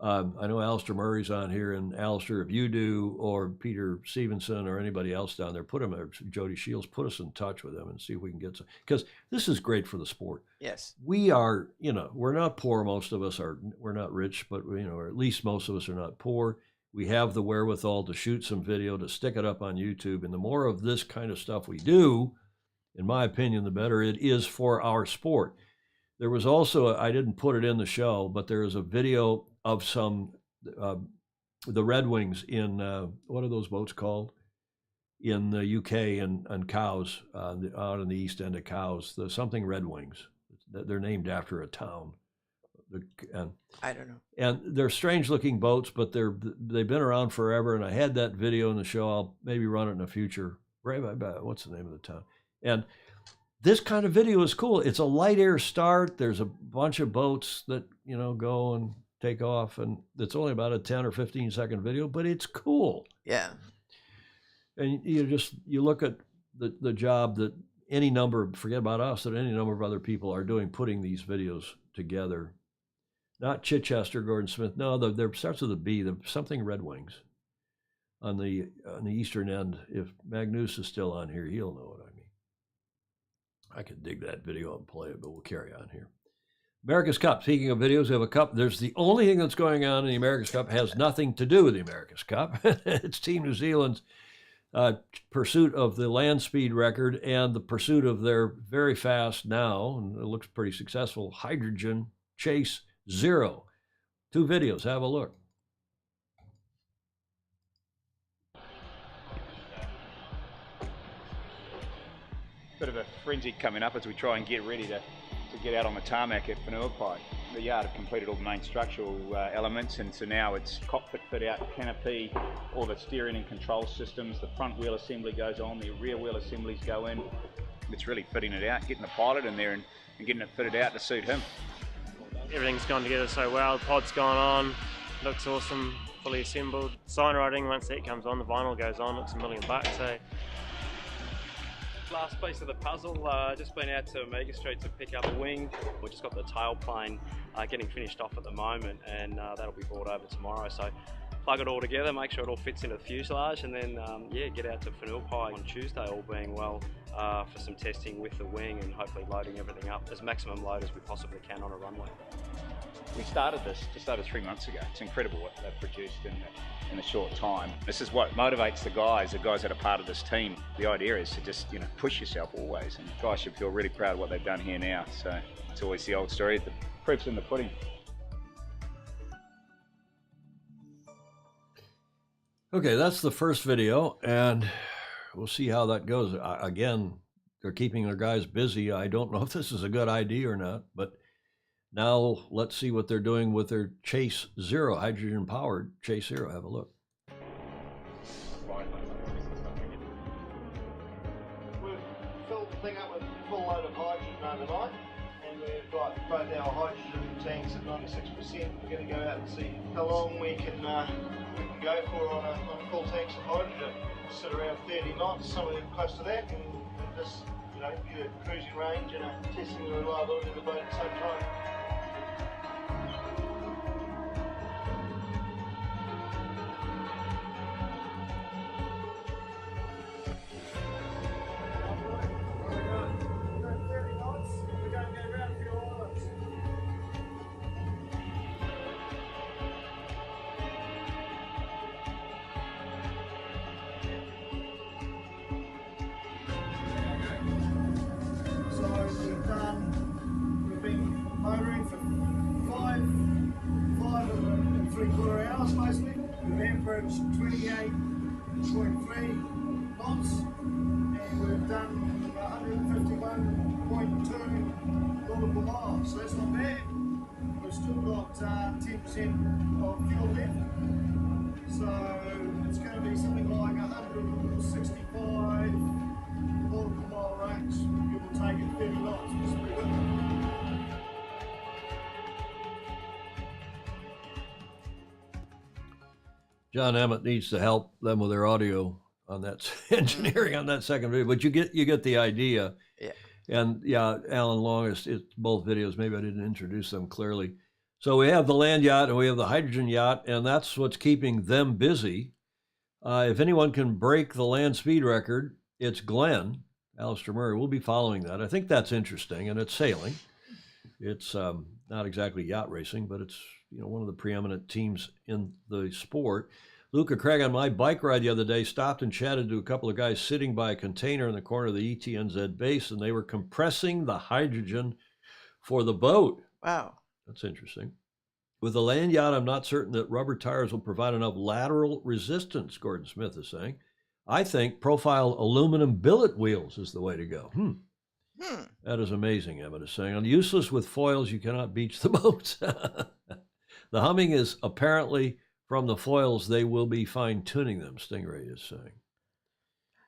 [SPEAKER 1] I know Alistair Murray's on here, and Alistair, if you do, or Peter Stevenson, or anybody else down there, put them, or Jody Shields, put us in touch with them and see if we can get some, because this is great for the sport.
[SPEAKER 2] Yes.
[SPEAKER 1] We are, we're not poor. Most of us we're not rich, but or at least most of us are not poor. We have the wherewithal to shoot some video, to stick it up on YouTube. And the more of this kind of stuff we do, in my opinion, the better it is for our sport. There was also, I didn't put it in the show, but there is a video of some, the Red Wings in, what are those boats called? In the UK and Cowes, out in the east end of Cowes, something Red Wings. They're named after a town.
[SPEAKER 2] I don't know.
[SPEAKER 1] And they're strange looking boats, but they've been around forever. And I had that video in the show. I'll maybe run it in the future. What's the name of the town? And this kind of video is cool. It's a light air start. There's a bunch of boats that, go and take off. And it's only about a 10 or 15 second video, but it's cool.
[SPEAKER 2] Yeah.
[SPEAKER 1] And you look at the job that forget about us, that any number of other people are doing, putting these videos together. Not Chichester, Gordon Smith. No, there starts with a B. Something Red Wings on the eastern end. If Magnus is still on here, he'll know what I mean. I could dig that video and play it, but we'll carry on here. America's Cup. Speaking of videos, we have a cup. There's the only thing that's going on in the America's Cup has nothing to do with the America's Cup. It's Team New Zealand's pursuit of the land speed record and the pursuit of their very fast now, and it looks pretty successful, hydrogen chase 0. 2 videos. Have a look.
[SPEAKER 17] Bit of a frenzy coming up as we try and get ready to get out on the tarmac at Whenuapai. the yard have completed all the main structural elements, and so now it's cockpit fit out, canopy, all the steering and control systems, the front wheel assembly goes on, the rear wheel assemblies go in. It's really fitting it out, getting the pilot in there and getting it fitted out to suit him.
[SPEAKER 18] Everything's gone together so well, the pod's gone on, looks awesome, fully assembled. Sign writing, once that comes on, the vinyl goes on, looks $1 million, so.
[SPEAKER 19] Last piece of the puzzle, just been out to Omega Street to pick up a wing. We've just got the tailplane getting finished off at the moment, and that'll be brought over tomorrow. So plug it all together, make sure it all fits into the fuselage, and then yeah, get out to Fanilpai on Tuesday, all being well, for some testing with the wing and hopefully loading everything up as maximum load as we possibly can on a runway.
[SPEAKER 17] We started this just over 3 months ago. It's incredible what they've produced in a short time. This is what motivates the guys that are part of this team. The idea is to just, push yourself always, and guys should feel really proud of what they've done here now. So it's always the old story, the proof's in the pudding.
[SPEAKER 1] Okay, that's the first video, and we'll see how that goes. Again, they're keeping their guys busy. I don't know if this is a good idea or not, but now let's see what they're doing with their Chase Zero, hydrogen-powered Chase Zero. Have a look.
[SPEAKER 20] We've filled the thing up with a full load of hydrogen overnight, and we've got both our hydrogen tanks at 96%. We're going to go out and see how long we can go for on a full tank of hydrogen. Sit around 30 knots, somewhere close to that, and just get a cruising range and testing the reliability of the boat at the same time. We've been motoring for five and 3/4 hours basically. We've averaged 28.3 knots, and we've done 151.2 dollars per mile, so that's not bad. We've still got 10% of fuel left, so it's going to be something like 165 dollars per mile range. It will take it 30 knots, which is pretty good.
[SPEAKER 1] John Emmett needs to help them with their audio on that engineering on that second video, but you get the idea.
[SPEAKER 2] Yeah.
[SPEAKER 1] And yeah, Alan Long, it's both videos. Maybe I didn't introduce them clearly. So we have the land yacht and we have the hydrogen yacht, and that's what's keeping them busy. If anyone can break the land speed record, it's Glenn, Alistair Murray. We'll be following that. I think that's interesting, and it's sailing. It's not exactly yacht racing, but it's one of the preeminent teams in the sport. Luca Craig, on my bike ride the other day, stopped and chatted to a couple of guys sitting by a container in the corner of the ETNZ base, and they were compressing the hydrogen for the boat.
[SPEAKER 2] Wow.
[SPEAKER 1] That's interesting. With the land yacht, I'm not certain that rubber tires will provide enough lateral resistance, Gordon Smith is saying. I think profile aluminum billet wheels is the way to go. That is amazing, Emmett is saying. Useless with foils, you cannot beach the boats. The humming is apparently from the foils. They will be fine-tuning them, Stingray is saying.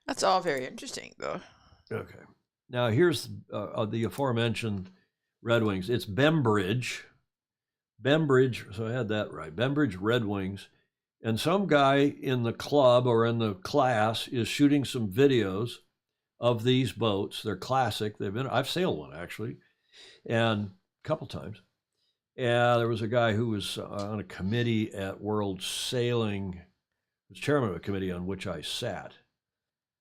[SPEAKER 2] That's all very interesting, though.
[SPEAKER 1] Okay. Now, here's the aforementioned Red Wings. It's Bembridge. Bembridge, so I had that right. Bembridge Red Wings. And some guy in the club or in the class is shooting some videos of these boats. They're classic. I've sailed one, actually, and a couple times. Yeah, there was a guy who was on a committee at World Sailing, was chairman of a committee on which I sat,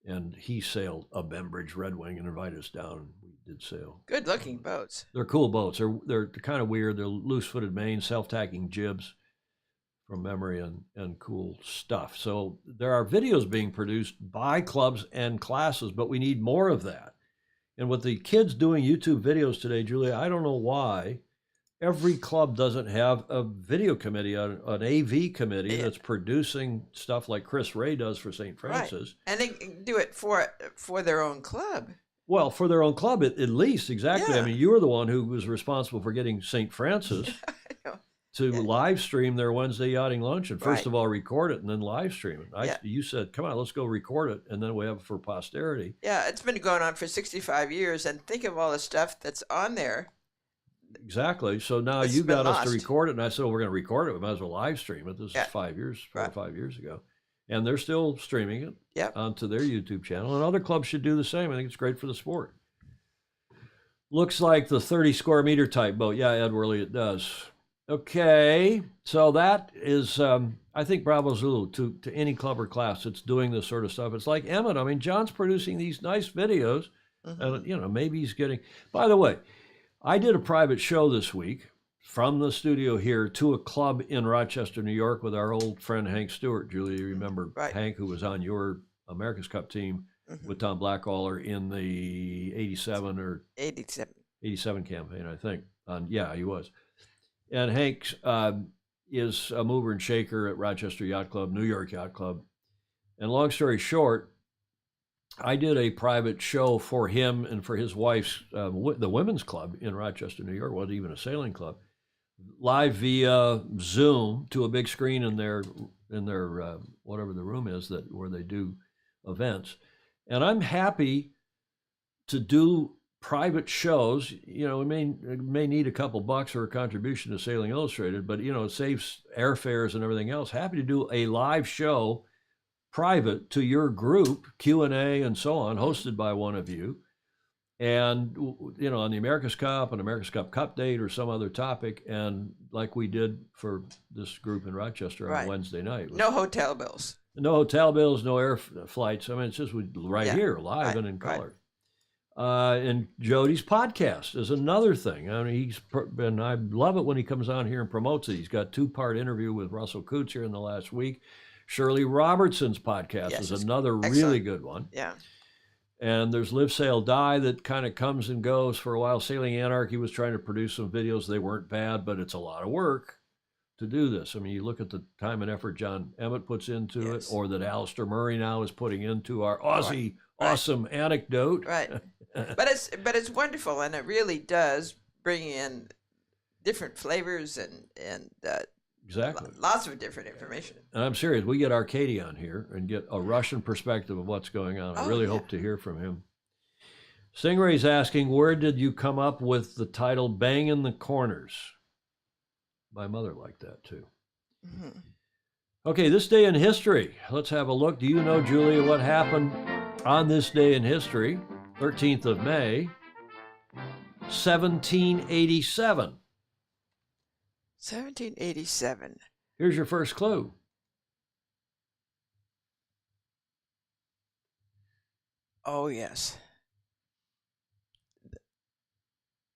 [SPEAKER 1] and he sailed a Bembridge Red Wing and invited us down. We did sail.
[SPEAKER 2] Good looking boats.
[SPEAKER 1] They're cool boats. They're kind of weird. They're loose-footed main, self-tacking jibs from memory, and cool stuff. So there are videos being produced by clubs and classes, but we need more of that. And with the kids doing YouTube videos today, Julia, I don't know why every club doesn't have a video committee, an AV committee that's producing stuff like Chris Ray does for St. Francis.
[SPEAKER 2] Right. And they can do it for their own club.
[SPEAKER 1] Well, for their own club, at least, exactly.
[SPEAKER 2] Yeah.
[SPEAKER 1] I mean, you were the one who was responsible for getting St. Francis to live stream their Wednesday yachting lunch, and first
[SPEAKER 2] Right.
[SPEAKER 1] of all, record it and then live stream it.
[SPEAKER 2] Yeah.
[SPEAKER 1] You said, come on, let's go record it, and then we have it for posterity.
[SPEAKER 2] Yeah, it's been going on for 65 years, and think of all the stuff that's on there.
[SPEAKER 1] Exactly. So now
[SPEAKER 2] It's
[SPEAKER 1] you
[SPEAKER 2] been
[SPEAKER 1] got us to
[SPEAKER 2] lost.
[SPEAKER 1] record it, and I said, well, we're going to record it. We might as well live stream it. This is 4 or 5 years ago. And they're still streaming it onto their YouTube channel, and other clubs should do the same. I think it's great for the sport. Looks like the 30 square meter type boat. Yeah, Ed Worley, it does. Okay, so that is, I think, Bravo Zulu to any club or class that's doing this sort of stuff. It's like Emmett. I mean, John's producing these nice videos, and you know, maybe he's getting. By the way, I did a private show this week from the studio here to a club in Rochester, New York, with our old friend Hank Stewart. Julie, you remember Hank, who was on your America's Cup team with Tom Blackaller in the 87 campaign, I think. Yeah, he was. And Hank is a mover and shaker at Rochester Yacht Club, New York Yacht Club. And long story short, I did a private show for him and for his wife's, the women's club in Rochester, New York. It wasn't even a sailing club. Live via Zoom to a big screen in their whatever the room is where they do events. And I'm happy to do private shows. You know, we may need a couple bucks or a contribution to Sailing Illustrated, but you know, it saves airfares and everything else. Happy to do a live show private to your group, Q&A and so on, hosted by one of you. And, you know, on the America's Cup, an America's Cup Cup date or some other topic. And like we did for this group in Rochester on Wednesday night.
[SPEAKER 2] No hotel bills.
[SPEAKER 1] No hotel bills, no air flights. I mean, it's just here, live and in color. And Jody's podcast is another thing. I mean, and I love it when he comes on here and promotes it. He's got 2-part interview with Russell Coutts here in the last week. Shirley Robertson's podcast is another really good one.
[SPEAKER 2] Yeah.
[SPEAKER 1] And there's Live, Sail, Die that kind of comes and goes for a while. Sailing Anarchy was trying to produce some videos. They weren't bad, but it's a lot of work to do this. I mean, you look at the time and effort John Emmett puts into it, or that Alistair Murray now is putting into our Aussie awesome anecdote.
[SPEAKER 2] Right. But it's wonderful, and it really does bring in different flavors and
[SPEAKER 1] exactly
[SPEAKER 2] lots of different information.
[SPEAKER 1] And I'm serious. We get Arcady on here and get a Russian perspective of what's going on. I really hope to hear from him. Stingray's asking, where did you come up with the title Bangin' the Corners? My mother liked that too. Okay, this day in history. Let's have a look. Do you know, Julia, what happened on this day in history? 13th of May, 1787.
[SPEAKER 2] 1787.
[SPEAKER 1] Here's your first clue.
[SPEAKER 2] Oh, yes.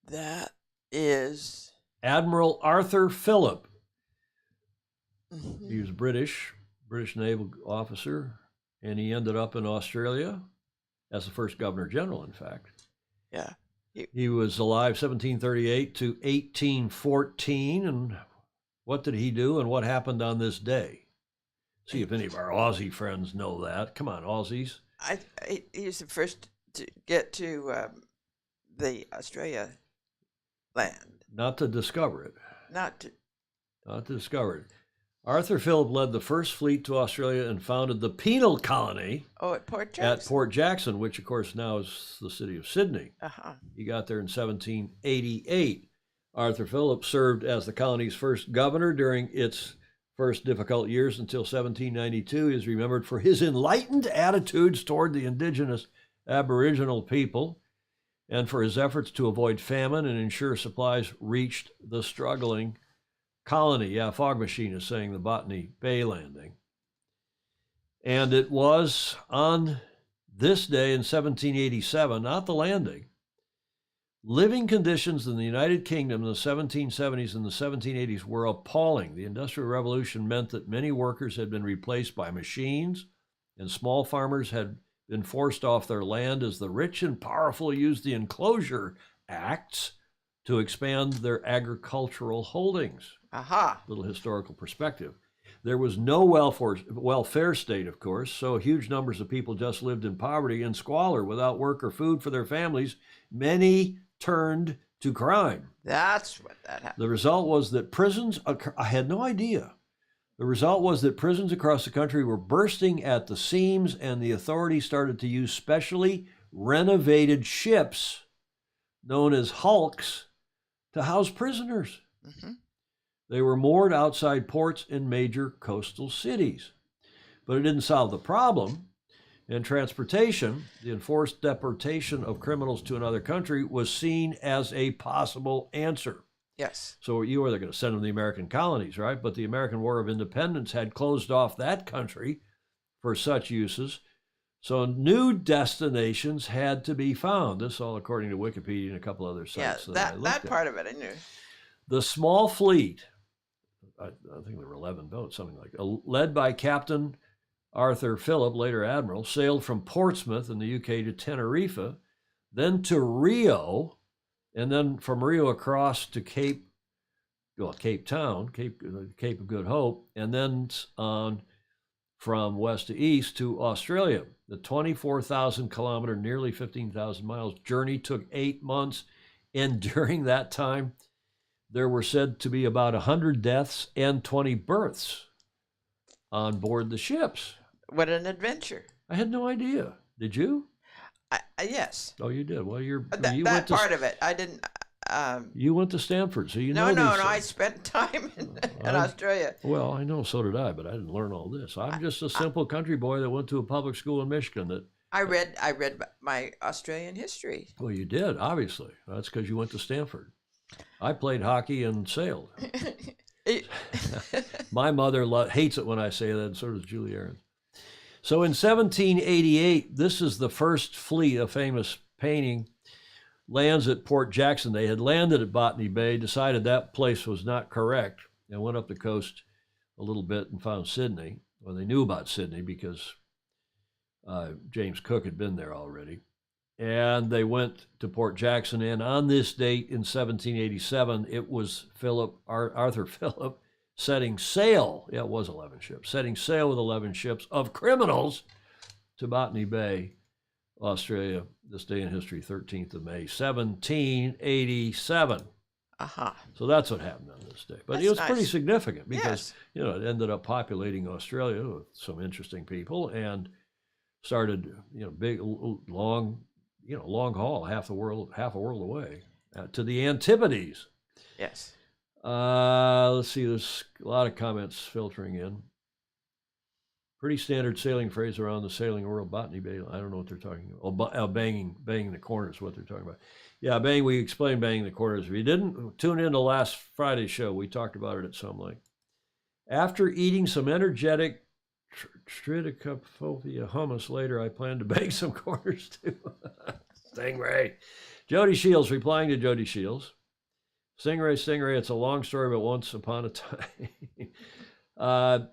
[SPEAKER 2] That is
[SPEAKER 1] Admiral Arthur Phillip. He was British naval officer, and he ended up in Australia as the first Governor General, in fact.
[SPEAKER 2] Yeah.
[SPEAKER 1] He was alive 1738 to 1814, and what did he do and what happened on this day? See if any of our Aussie friends know that. Come on, Aussies.
[SPEAKER 2] He was the first to get to the Australia land.
[SPEAKER 1] Not to discover it.
[SPEAKER 2] Not to
[SPEAKER 1] discover it. Arthur Phillip led the first fleet to Australia and founded the penal colony
[SPEAKER 2] at Port Jackson.
[SPEAKER 1] At Port Jackson, which of course now is the city of Sydney. He got there in 1788. Arthur Phillip served as the colony's first governor during its first difficult years until 1792. He is remembered for his enlightened attitudes toward the indigenous Aboriginal people and for his efforts to avoid famine and ensure supplies reached the struggling colony. Yeah, Fog Machine is saying the Botany Bay landing. And it was on this day in 1787, not the landing. Living conditions in the United Kingdom in the 1770s and the 1780s were appalling. The Industrial Revolution meant that many workers had been replaced by machines, and small farmers had been forced off their land as the rich and powerful used the Enclosure Acts to expand their agricultural holdings.
[SPEAKER 2] Aha.
[SPEAKER 1] Little historical perspective. There was no welfare state, of course, so huge numbers of people just lived in poverty and squalor without work or food for their families. Many turned to crime.
[SPEAKER 2] That's what that happened.
[SPEAKER 1] The result was that prisons, I had no idea. The result was that prisons across the country were bursting at the seams, and the authorities started to use specially renovated ships known as hulks to house prisoners.
[SPEAKER 2] Mm-hmm.
[SPEAKER 1] They were moored outside ports in major coastal cities. But it didn't solve the problem. And transportation, the enforced deportation of criminals to another country, was seen as a possible answer.
[SPEAKER 2] Yes.
[SPEAKER 1] So you were going to send them to the American colonies, right? But the American War of Independence had closed off that country for such uses. So new destinations had to be found. This all according to Wikipedia and a couple other sites.
[SPEAKER 2] Yeah, that part of it I knew.
[SPEAKER 1] The small fleet, I think there were 11 boats, something like that, led by Captain Arthur Phillip, later Admiral, sailed from Portsmouth in the UK to Tenerife, then to Rio, and then from Rio across to Cape Town, Cape of Good Hope, and then on from west to east to Australia. The 24,000-kilometer, nearly 15,000 miles journey took 8 months, and during that time, there were said to be about 100 deaths and 20 births on board the ships.
[SPEAKER 2] What an adventure.
[SPEAKER 1] I had no idea. Did you?
[SPEAKER 2] Yes.
[SPEAKER 1] Oh, you did. Well, you
[SPEAKER 2] that
[SPEAKER 1] went to,
[SPEAKER 2] part of it, I didn't.
[SPEAKER 1] You went to Stanford, so you know these
[SPEAKER 2] No.
[SPEAKER 1] things.
[SPEAKER 2] I spent time in Australia.
[SPEAKER 1] Well, I know, so did I, but I didn't learn all this. I'm just a simple country boy that went to a public school in Michigan. That
[SPEAKER 2] I read my Australian history.
[SPEAKER 1] Well, you did, obviously. That's because you went to Stanford. I played hockey and sailed. My mother hates it when I say that, and so does Julie Ahrens. So in 1788, this is the first fleet, a famous painting, lands at Port Jackson. They had landed at Botany Bay, decided that place was not correct, and went up the coast a little bit and found Sydney. Well, they knew about Sydney because James Cook had been there already. And they went to Port Jackson, and on this date in 1787, it was Arthur Phillip setting sail. Yeah, it was 11 ships. Setting sail with 11 ships of criminals to Botany Bay, Australia. This day in history, 13th of May, 1787. So that's what happened on this day. But it was pretty significant because it ended up populating Australia with some interesting people and started big, long haul, half a world away to the Antipodes.
[SPEAKER 2] Yes.
[SPEAKER 1] Let's see, there's a lot of comments filtering in. Pretty standard sailing phrase around the sailing world. Botany Bay, I don't know what they're talking about. Oh, banging the corners, what they're talking about. Yeah, we explained banging the corners. If you didn't tune in to last Friday's show, we talked about it at some length. After eating some energetic Straticophobia hummus later, I plan to bang some corners too. Stingray. Jody Shields, replying to Jody Shields. Stingray, it's a long story, but once upon a time.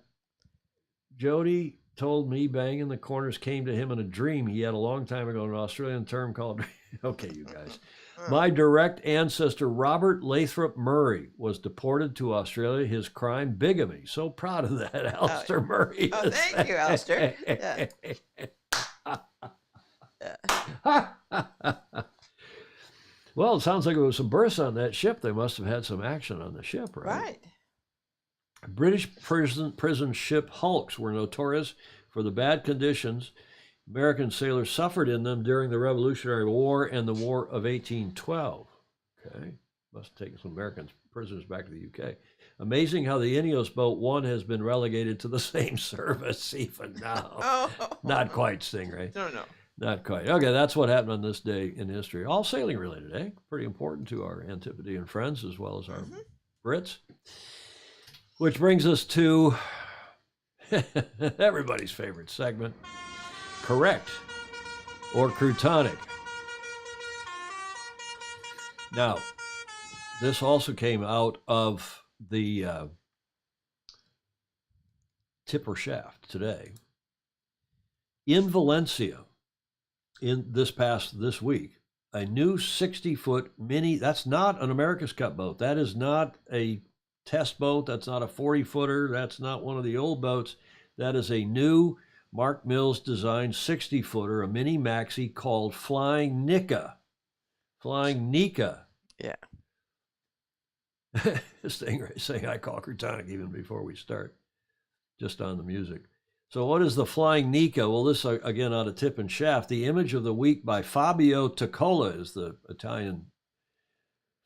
[SPEAKER 1] Jody told me banging the corners came to him in a dream he had a long time ago, an Australian term called, okay, you guys. My direct ancestor, Robert Lathrop Murray, was deported to Australia. His crime, bigamy. So proud of that, Alistair Murray.
[SPEAKER 2] Oh, thank you, Alistair.
[SPEAKER 1] Well, it sounds like it was some berths on that ship. They must have had some action on the ship, right?
[SPEAKER 2] Right.
[SPEAKER 1] British prison ship hulks were notorious for the bad conditions American sailors suffered in them during the Revolutionary War and the War of 1812. Okay, must have taken some American prisoners back to the UK. Amazing how the Ineos boat 1 has been relegated to the same service even now. Not quite, Stingray.
[SPEAKER 2] No.
[SPEAKER 1] Not quite. Okay, that's what happened on this day in history. All sailing related, eh? Pretty important to our Antipodean friends as well as our Brits. Which brings us to everybody's favorite segment, correct or croutonic. Now, this also came out of the Tipper Shaft today. In Valencia, this week, a new 60-foot mini, that's not an America's Cup boat. That is not a test boat. That's not a 40-footer. That's not one of the old boats. That is a new Mark Mills designed 60-footer, a mini maxi called Flying Nika. Flying Nika.
[SPEAKER 2] Yeah.
[SPEAKER 1] Stingray saying I call Crutonic even before we start, just on the music. So what is the Flying Nika? Well, this, again, out of Tip and Shaft. The image of the week by Fabio Toccola is the Italian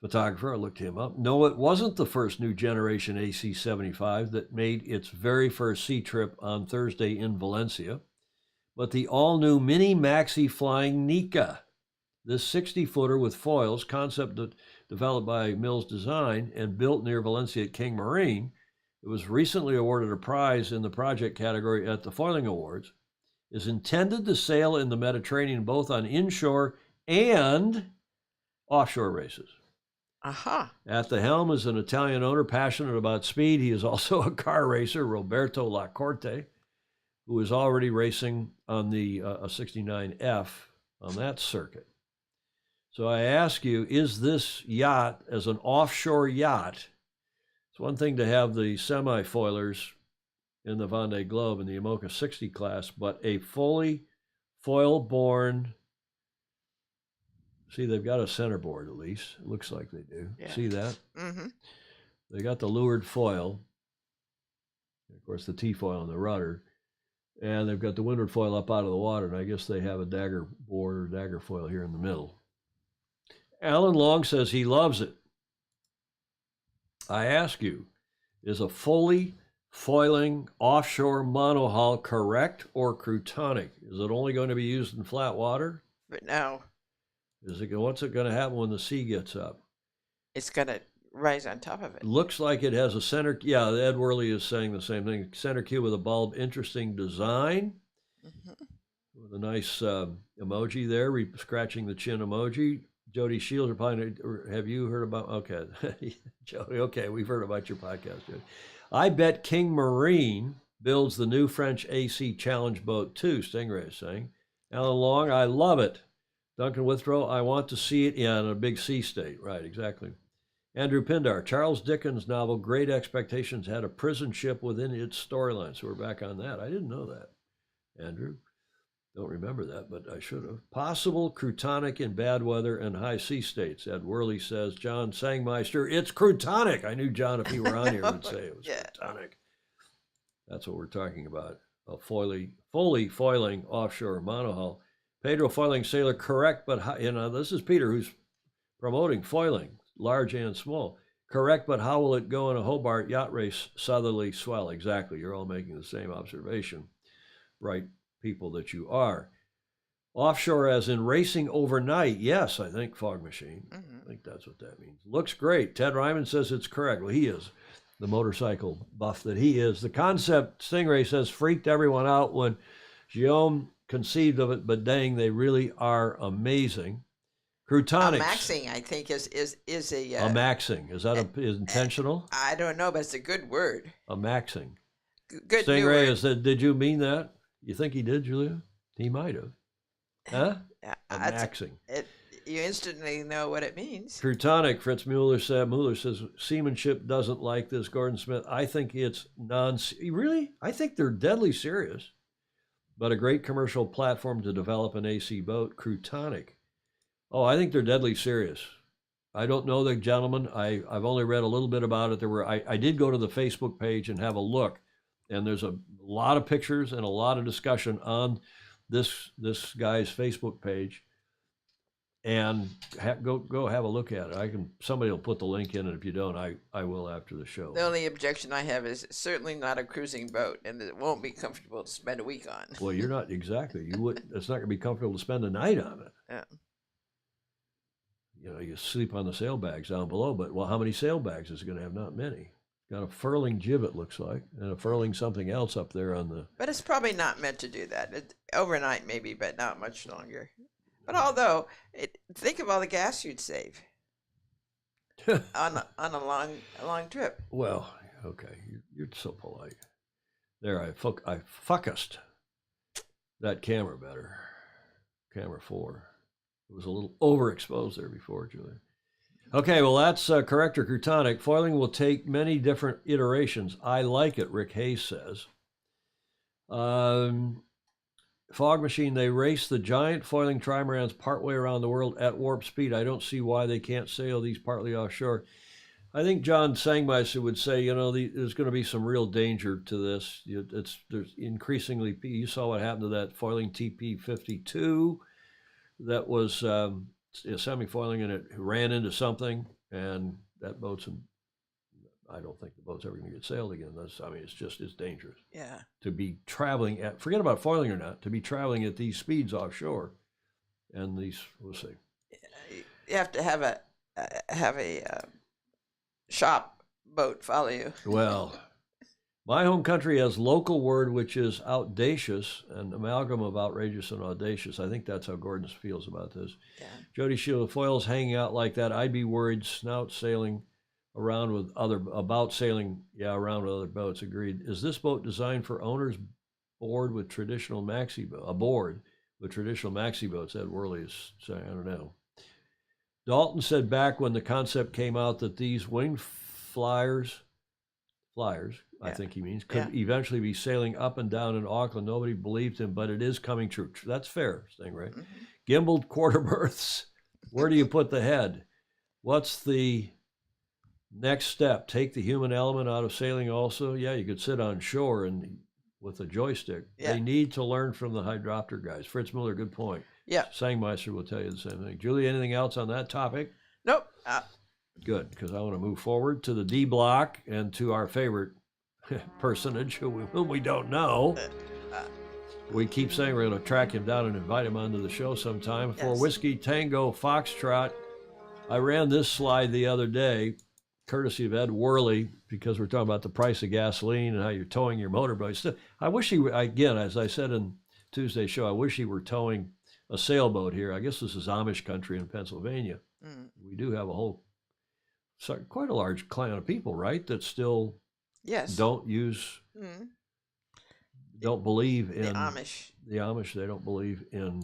[SPEAKER 1] photographer. I looked him up. No, it wasn't the first new generation AC-75 that made its very first sea trip on Thursday in Valencia, but the all-new Mini Maxi Flying Nika. This 60-footer with foils, concept developed by Mills Design and built near Valencia at King Marine. It was recently awarded a prize in the project category at the Foiling Awards, is intended to sail in the Mediterranean both on inshore and offshore races.
[SPEAKER 2] Aha.
[SPEAKER 1] At the helm is an Italian owner passionate about speed. He is also a car racer, Roberto Lacorte, who is already racing on the 69F on that circuit. So I ask you, is this yacht, as an offshore yacht, it's one thing to have the semi-foilers in the Vendée Globe in the Imoca 60 class, but a fully foil-borne, see, they've got a centerboard at least. It looks like they do.
[SPEAKER 2] Yeah.
[SPEAKER 1] See that?
[SPEAKER 2] Mm-hmm.
[SPEAKER 1] They got the leeward foil. Of course, the T-foil on the rudder. And they've got the windward foil up out of the water, and I guess they have a dagger board or dagger foil here in the middle. Alan Long says he loves it. I ask you, is a fully foiling offshore monohull correct or Crutonic? Is it only going to be used in flat water?
[SPEAKER 2] But now
[SPEAKER 1] What's it going to happen when the sea gets up?
[SPEAKER 2] it's going to rise on top of it.
[SPEAKER 1] Looks like it has a center. Yeah, Ed Worley is saying the same thing. Center cube with a bulb. Interesting design.
[SPEAKER 2] Mm-hmm.
[SPEAKER 1] With a nice emoji there, scratching the chin emoji. Jody Shields, have you heard about? Okay, Jody. Okay, we've heard about your podcast, Jody. I bet King Marine builds the new French AC Challenge boat too. Stingray is saying. Alan Long, I love it. Duncan Withrow, I want to see it in a big sea state. Right, exactly. Andrew Pindar, Charles Dickens' novel Great Expectations had a prison ship within its storyline. So we're back on that. I didn't know that, Andrew. Don't remember that, but I should have. Possible Crutonic in bad weather and high sea states. Ed Worley says, John Sangmeister, it's Crutonic. I knew John, if he were on here, would say it was Crutonic. That's what we're talking about. A fully foiling offshore monohull. Pedro foiling sailor, correct, but this is Peter who's promoting foiling, large and small. Correct, but how will it go in a Hobart yacht race southerly swell? Exactly. You're all making the same observation. Right people that you are. Offshore as in racing overnight. Yes, I think Fog Machine.
[SPEAKER 2] Mm-hmm.
[SPEAKER 1] I think that's what that means. Looks great. Ted Ryman says it's correct. Well, he is the motorcycle buff that he is. The concept, Stingray says, freaked everyone out when Guillaume conceived of it, but dang, they really are amazing. Crutonics.
[SPEAKER 2] Maxing, I think, is a...
[SPEAKER 1] a maxing. Is that is intentional?
[SPEAKER 2] I don't know, but it's a good word.
[SPEAKER 1] A maxing.
[SPEAKER 2] Good
[SPEAKER 1] Stingray, is that, did you mean that? You think he did, Julia? He might have. Huh? A maxing.
[SPEAKER 2] You instantly know what it means.
[SPEAKER 1] Crutonic, Fritz Mueller says, seamanship doesn't like this. Gordon Smith, I think it's really? I think they're deadly serious. But a great commercial platform to develop an AC boat. Crutonic. Oh, I think they're deadly serious. I don't know the gentleman. I've only read a little bit about it. I did go to the Facebook page and have a look. And there's a lot of pictures and a lot of discussion on this guy's Facebook page. And go have a look at it. Somebody will put the link in, and if you don't, I will after the show.
[SPEAKER 2] The only objection I have is it's certainly not a cruising boat, and it won't be comfortable to spend a week on.
[SPEAKER 1] Well, you're not exactly. It's not going to be comfortable to spend a night on it.
[SPEAKER 2] Yeah.
[SPEAKER 1] You sleep on the sailbags down below, but how many sailbags is it going to have? Not many. Got a furling gibbet, looks like, and a furling something else up there on the...
[SPEAKER 2] But it's probably not meant to do that. Overnight, maybe, but not much longer. But although, think of all the gas you'd save on a long trip.
[SPEAKER 1] Well, okay, you're so polite. There, I focused that camera better. Camera 4. It was a little overexposed there before, Julia. Okay, well, that's Corrector Crutonic. Foiling will take many different iterations. I like it, Rick Hayes says. Fog Machine, they race the giant foiling trimarans partway around the world at warp speed. I don't see why they can't sail these partly offshore. I think John Sangmeister would say, you know, there's going to be some real danger to this. There's increasingly, you saw what happened to that foiling TP-52 that was semi-foiling, and it ran into something, and that boat's I don't think the boat's ever going to get sailed again. It's dangerous.
[SPEAKER 2] Yeah.
[SPEAKER 1] To be traveling at, forget about foiling or not, to be traveling at these speeds offshore, and these, we'll see.
[SPEAKER 2] You have to have a shop boat follow you.
[SPEAKER 1] Well, my home country has local word, which is audacious, an amalgam of outrageous and audacious. I think that's how Gordon feels about this.
[SPEAKER 2] Yeah.
[SPEAKER 1] Jody Shield, foils hanging out like that, I'd be worried. Snout sailing around with other, about sailing, around with other boats. Agreed. Is this boat designed for owners board with traditional maxi boat? Aboard with traditional maxi boats? Ed Worley is saying, I don't know. Dalton said back when the concept came out that these winged flyers, I think he means, could eventually be sailing up and down in Auckland. Nobody believed him, but it is coming true. That's fair, Stingray. Mm-hmm. Gimbaled quarter berths. Where do you put the head? What's the next step? Take the human element out of sailing also? Yeah, you could sit on shore and with a joystick. Yeah. They need to learn from the hydropter guys. Fritz Miller, good point.
[SPEAKER 2] Yeah.
[SPEAKER 1] Sangmeister will tell you the same thing. Julie, anything else on that topic?
[SPEAKER 2] Nope.
[SPEAKER 1] Good, because I want to move forward to the D block and to our favorite personage whom we don't know. We keep saying we're going to track him down and invite him onto the show sometime. Yes. For Whiskey Tango Foxtrot, I ran this slide the other day, courtesy of Ed Worley, because we're talking about the price of gasoline and how you're towing your motorboat. I wish he, again, as I said in Tuesday's show, I wish he were towing a sailboat here. I guess this is Amish country in Pennsylvania. Mm. We do have quite a large clan of people, right, that still don't believe in
[SPEAKER 2] the Amish.
[SPEAKER 1] The Amish, they don't believe in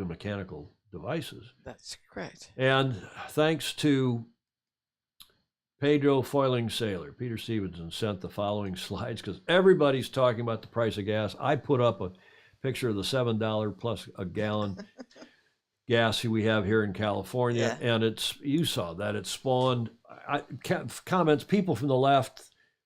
[SPEAKER 1] mechanical devices.
[SPEAKER 2] That's correct.
[SPEAKER 1] And thanks to Pedro Foiling Sailor, Peter Stevenson sent the following slides because everybody's talking about the price of gas. I put up a picture of the $7 plus a gallon gas we have here in California, and you saw that it spawned comments, people from the left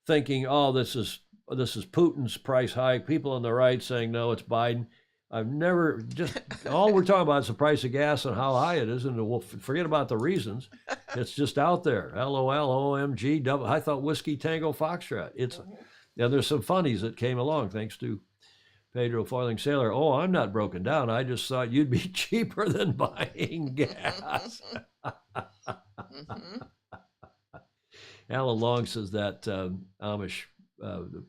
[SPEAKER 1] thinking, oh, this is Putin's price hike. People on the right saying, no, it's Biden. I've never, just all we're talking about is the price of gas and how high it is, and we'll forget about the reasons. It's just out there. LOL, OMG, I thought Whiskey Tango Foxtrot. And there's some funnies that came along thanks to Pedro Foiling Sailor. Oh, I'm not broken down. I just thought you'd be cheaper than buying gas. Alan Long says that Amish, the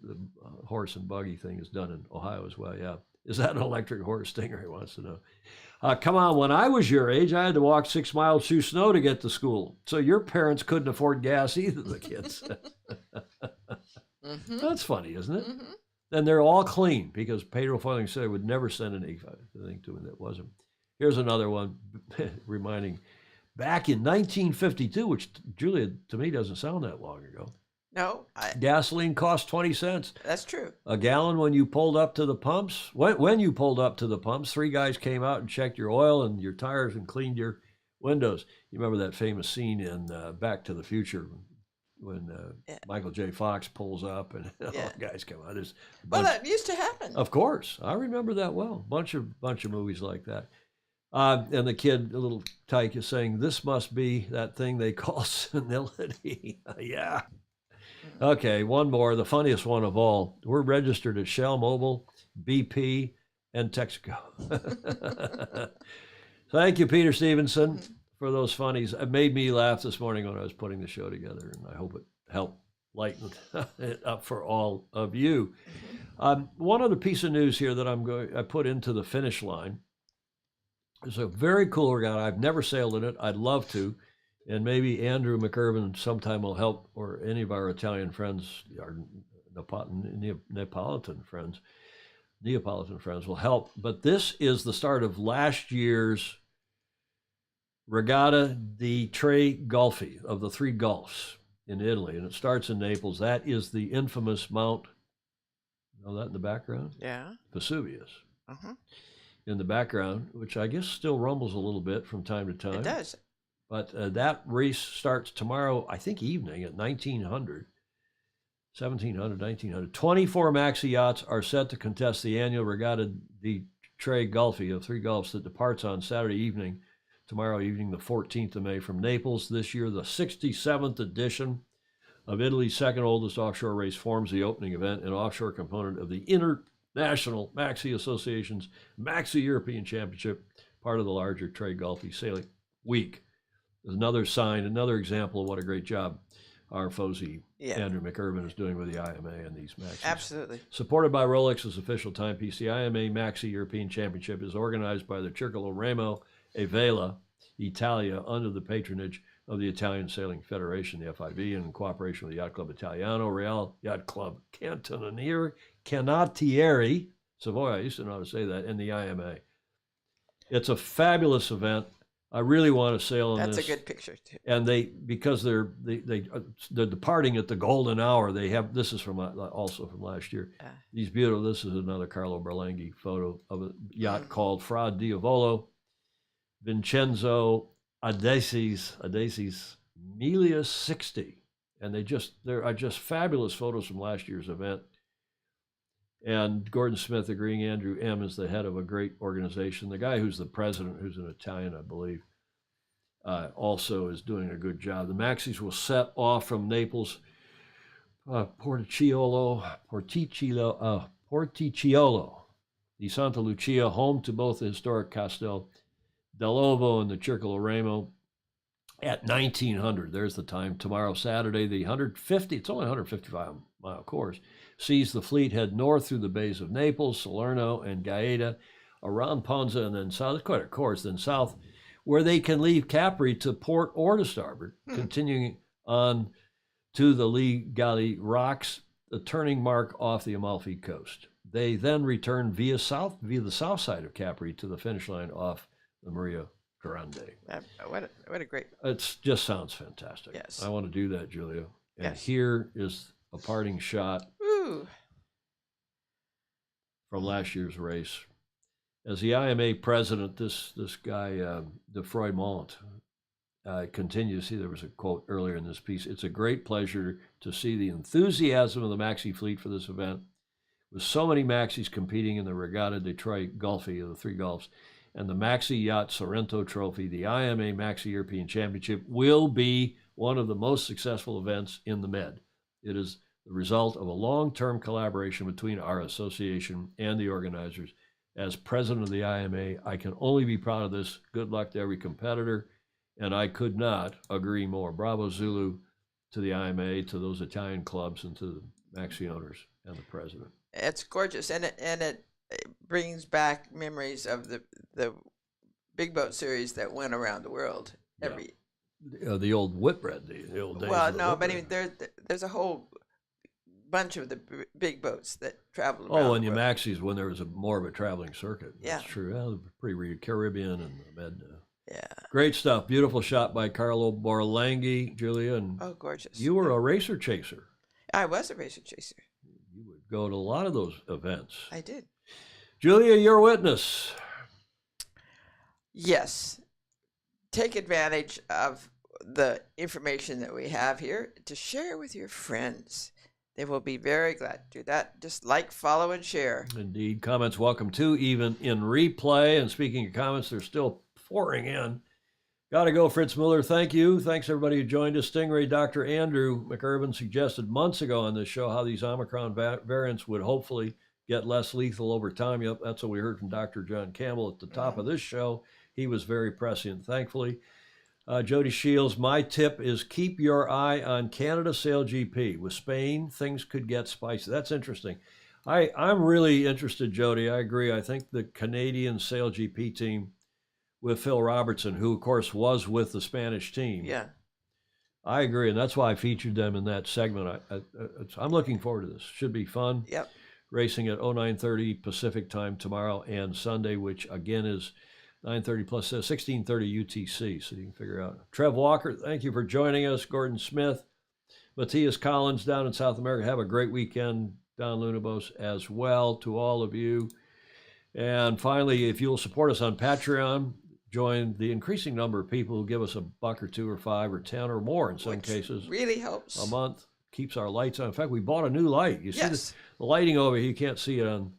[SPEAKER 1] horse and buggy thing is done in Ohio as well. Yeah. Is that an electric horse? Stingray wants to know. Come on, when I was your age, I had to walk 6 miles through snow to get to school. So your parents couldn't afford gas either, the kids. Mm-hmm. That's funny, isn't it? Mm-hmm. And they're all clean because Pedro Foiling Sailor would never send anything to him that wasn't. Here's another one reminding back in 1952, which, Julia, to me doesn't sound that long ago.
[SPEAKER 2] No.
[SPEAKER 1] Gasoline cost 20 cents.
[SPEAKER 2] That's true.
[SPEAKER 1] A gallon when you pulled up to the pumps. When you pulled up to the pumps, 3 guys came out and checked your oil and your tires and cleaned your windows. You remember that famous scene in Back to the Future when Michael J. Fox pulls up and all the guys come out.
[SPEAKER 2] That used to happen.
[SPEAKER 1] Of course. I remember that well. Bunch of movies like that. And the kid, a little tyke, is saying, this must be that thing they call senility. Yeah. Okay, one more, the funniest one of all. We're registered at Shell, Mobil, BP, and Texaco. Thank you, Peter Stevenson, for those funnies. It made me laugh this morning when I was putting the show together, and I hope it helped lighten it up for all of you. One other piece of news here that I put into the finish line. It's a very cool regatta. I've never sailed in it. I'd love to. And maybe Andrew McIrvin sometime will help, or any of our Italian friends, our Neapolitan friends will help. But this is the start of last year's Regatta di Tre Golfi, of the three Gulfs in Italy, and it starts in Naples. That is the infamous Mount, you know that in the background?
[SPEAKER 2] Yeah.
[SPEAKER 1] Vesuvius.
[SPEAKER 2] Uh-huh.
[SPEAKER 1] In the background, which I guess still rumbles a little bit from time to time.
[SPEAKER 2] It does.
[SPEAKER 1] But that race starts tomorrow, I think, evening at 1900. 1700, 1900. 24 maxi yachts are set to contest the annual Regatta di Tre Golfi of three Gulfs that departs on Saturday evening, tomorrow evening, the 14th of May, from Naples. This year, the 67th edition of Italy's second oldest offshore race forms the opening event, an offshore component of the International Maxi Association's Maxi European Championship, part of the larger Tre Golfi Sailing Week. There's another sign, another example of what a great job our Fozy, Andrew McIrvin, is doing with the IMA and these Maxis.
[SPEAKER 2] Absolutely.
[SPEAKER 1] Supported by Rolex's official timepiece, the IMA Maxi European Championship is organized by the Circolo Remo e Vela Italia under the patronage of the Italian Sailing Federation, the FIV, and in cooperation with the Yacht Club Italiano, Real Yacht Club Canottieri, Savoy, I used to know how to say that, and the IMA. It's a fabulous event. I really want to sail on this.
[SPEAKER 2] That's a good picture too.
[SPEAKER 1] And because they're departing at the golden hour. They have, this is from also from last year. These beautiful. This is another Carlo Berlanghi photo of a yacht called Fra Diavolo, Vincenzo Adesi's Melia 60, and there are just fabulous photos from last year's event. And Gordon Smith agreeing Andrew M. is the head of a great organization. The guy who's the president, who's an Italian, I believe, also is doing a good job. The Maxis will set off from Naples, Porticciolo di Santa Lucia, home to both the historic Castel dell'Ovo and the Circolo Remo, at 1900. There's the time. Tomorrow, Saturday, the 150, it's only 155-mile course, sees the fleet head north through the bays of Naples, Salerno, and Gaeta, around Ponza, and then south, quite a course, then south, where they can leave Capri to port or to starboard, continuing on to the Lee Galli Rocks, the turning mark off the Amalfi coast. They then return via the south side of Capri to the finish line off the Maria Grande.
[SPEAKER 2] What a great...
[SPEAKER 1] It just sounds fantastic.
[SPEAKER 2] Yes.
[SPEAKER 1] I want to do that, Julia. And
[SPEAKER 2] Yes.
[SPEAKER 1] here is a parting shot from last year's race. As the IMA president, this guy, de Froidmont, continues. See, there was a quote earlier in this piece. It's a great pleasure to see the enthusiasm of the Maxi fleet for this event. With so many Maxis competing in the Regatta di Tre Golfi of the three Gulfs and the Maxi Yacht Sorrento Trophy, the IMA Maxi European Championship will be one of the most successful events in the Med. It is the result of a long-term collaboration between our association and the organizers. As president of the IMA, I can only be proud of this. Good luck to every competitor, and I could not agree more. Bravo Zulu to the IMA, to those Italian clubs, and to the Maxi owners and the president.
[SPEAKER 2] It's gorgeous, and it brings back memories of the big boat series that went around the world every.
[SPEAKER 1] The old Whitbread, the old days.
[SPEAKER 2] Well,
[SPEAKER 1] of the
[SPEAKER 2] no, but I
[SPEAKER 1] Whitbread.
[SPEAKER 2] mean, there's a whole bunch of the big boats that travel around.
[SPEAKER 1] Oh, and
[SPEAKER 2] the
[SPEAKER 1] the
[SPEAKER 2] world.
[SPEAKER 1] Maxis when there was more of a traveling circuit. That's true. Well, pretty Caribbean and the Med.
[SPEAKER 2] Yeah.
[SPEAKER 1] Great stuff. Beautiful shot by Carlo Borlanghi, Julia. And
[SPEAKER 2] Oh, gorgeous.
[SPEAKER 1] you were a racer chaser.
[SPEAKER 2] I was a racer chaser.
[SPEAKER 1] You would go to a lot of those events.
[SPEAKER 2] I did.
[SPEAKER 1] Julia, your witness.
[SPEAKER 2] Yes. Take advantage of the information that we have here to share with your friends. They will be very glad to do that. Just like, follow, and share.
[SPEAKER 1] Indeed. Comments welcome too, even in replay. And speaking of comments, they're still pouring in. Gotta go, Fritz Muller. Thank you. Thanks, everybody who joined us. Stingray Dr. Andrew McIrvin suggested months ago on this show how these Omicron variants would hopefully get less lethal over time. Yep, that's what we heard from Dr. John Campbell at the top of this show. He was very prescient, thankfully. Jody Shields, my tip is keep your eye on Canada Sail GP. With Spain, things could get spicy. That's interesting. I'm really interested, Jody. I agree. I think the Canadian Sail GP team with Phil Robertson, who, of course, was with the Spanish team.
[SPEAKER 2] Yeah.
[SPEAKER 1] I agree, and that's why I featured them in that segment. I'm looking forward to this. Should be fun.
[SPEAKER 2] Yep.
[SPEAKER 1] Racing at 09:30 Pacific time tomorrow and Sunday, which, again, is 9:30 plus 16:30 UTC, so you can figure out. Trev Walker, thank you for joining us. Gordon Smith, Matthias Collins down in South America. Have a great weekend. Don Lunabos as well, to all of you. And finally, if you'll support us on Patreon, join the increasing number of people who give us $1 or $2 or $5 or $10 or more in some cases.
[SPEAKER 2] Really helps.
[SPEAKER 1] A month. Keeps our lights on. In fact, we bought a new light. You see
[SPEAKER 2] Yes.
[SPEAKER 1] the lighting over here. You can't see it on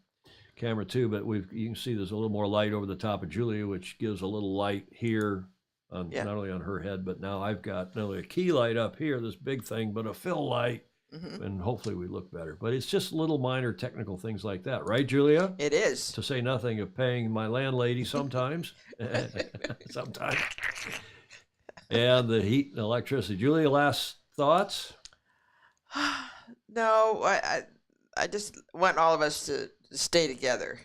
[SPEAKER 1] camera too, but you can see there's a little more light over the top of Julia, which gives a little light here on not only on her head, but now I've got not only a key light up here, this big thing, but a fill light. And hopefully we look better. But it's just little minor technical things like that, right, Julia?
[SPEAKER 2] It is.
[SPEAKER 1] To say nothing of paying my landlady sometimes. Sometimes. And the heat and electricity. Julia, last thoughts?
[SPEAKER 2] No, I just want all of us to stay together.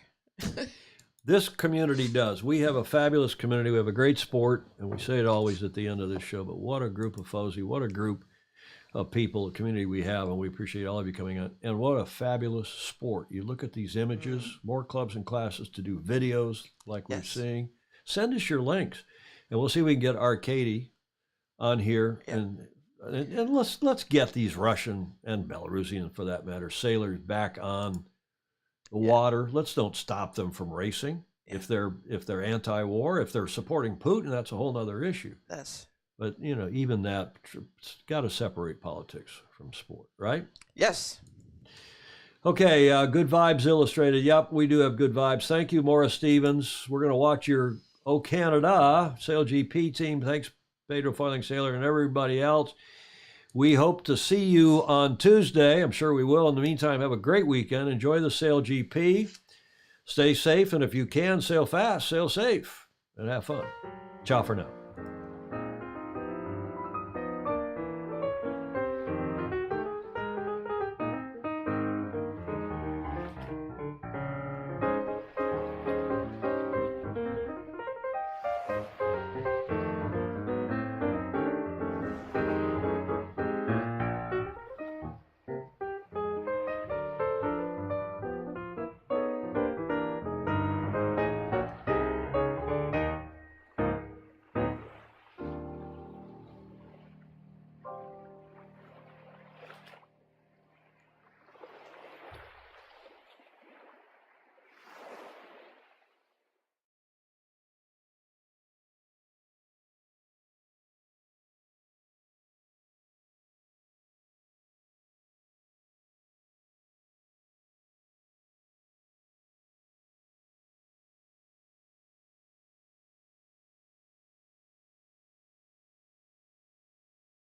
[SPEAKER 1] This community does. We have a fabulous community. We have a great sport, and we say it always at the end of this show, but what a group of Fozy, what a group of people, a community we have, and we appreciate all of you coming on. And what a fabulous sport. You look at these images, more clubs and classes to do videos like we're seeing. Send us your links, and we'll see if we can get Arcady on here, and let's get these Russian and Belarusian, for that matter, sailors back on the water. Let's don't stop them from racing. If they're anti-war, if they're supporting Putin, that's a whole other issue.
[SPEAKER 2] Yes.
[SPEAKER 1] But, you know, even that, it's got to separate politics from sport, right?
[SPEAKER 2] Yes.
[SPEAKER 1] Okay, Good Vibes Illustrated. Yep, we do have good vibes. Thank you, Morris Stevens. We're going to watch your O Canada Sail GP team. Thanks, Pedro Farthing Sailor, and everybody else. We hope to see you on Tuesday. I'm sure we will. In the meantime, have a great weekend. Enjoy the Sail GP. Stay safe, and if you can, sail fast, sail safe, and have fun. Ciao for now.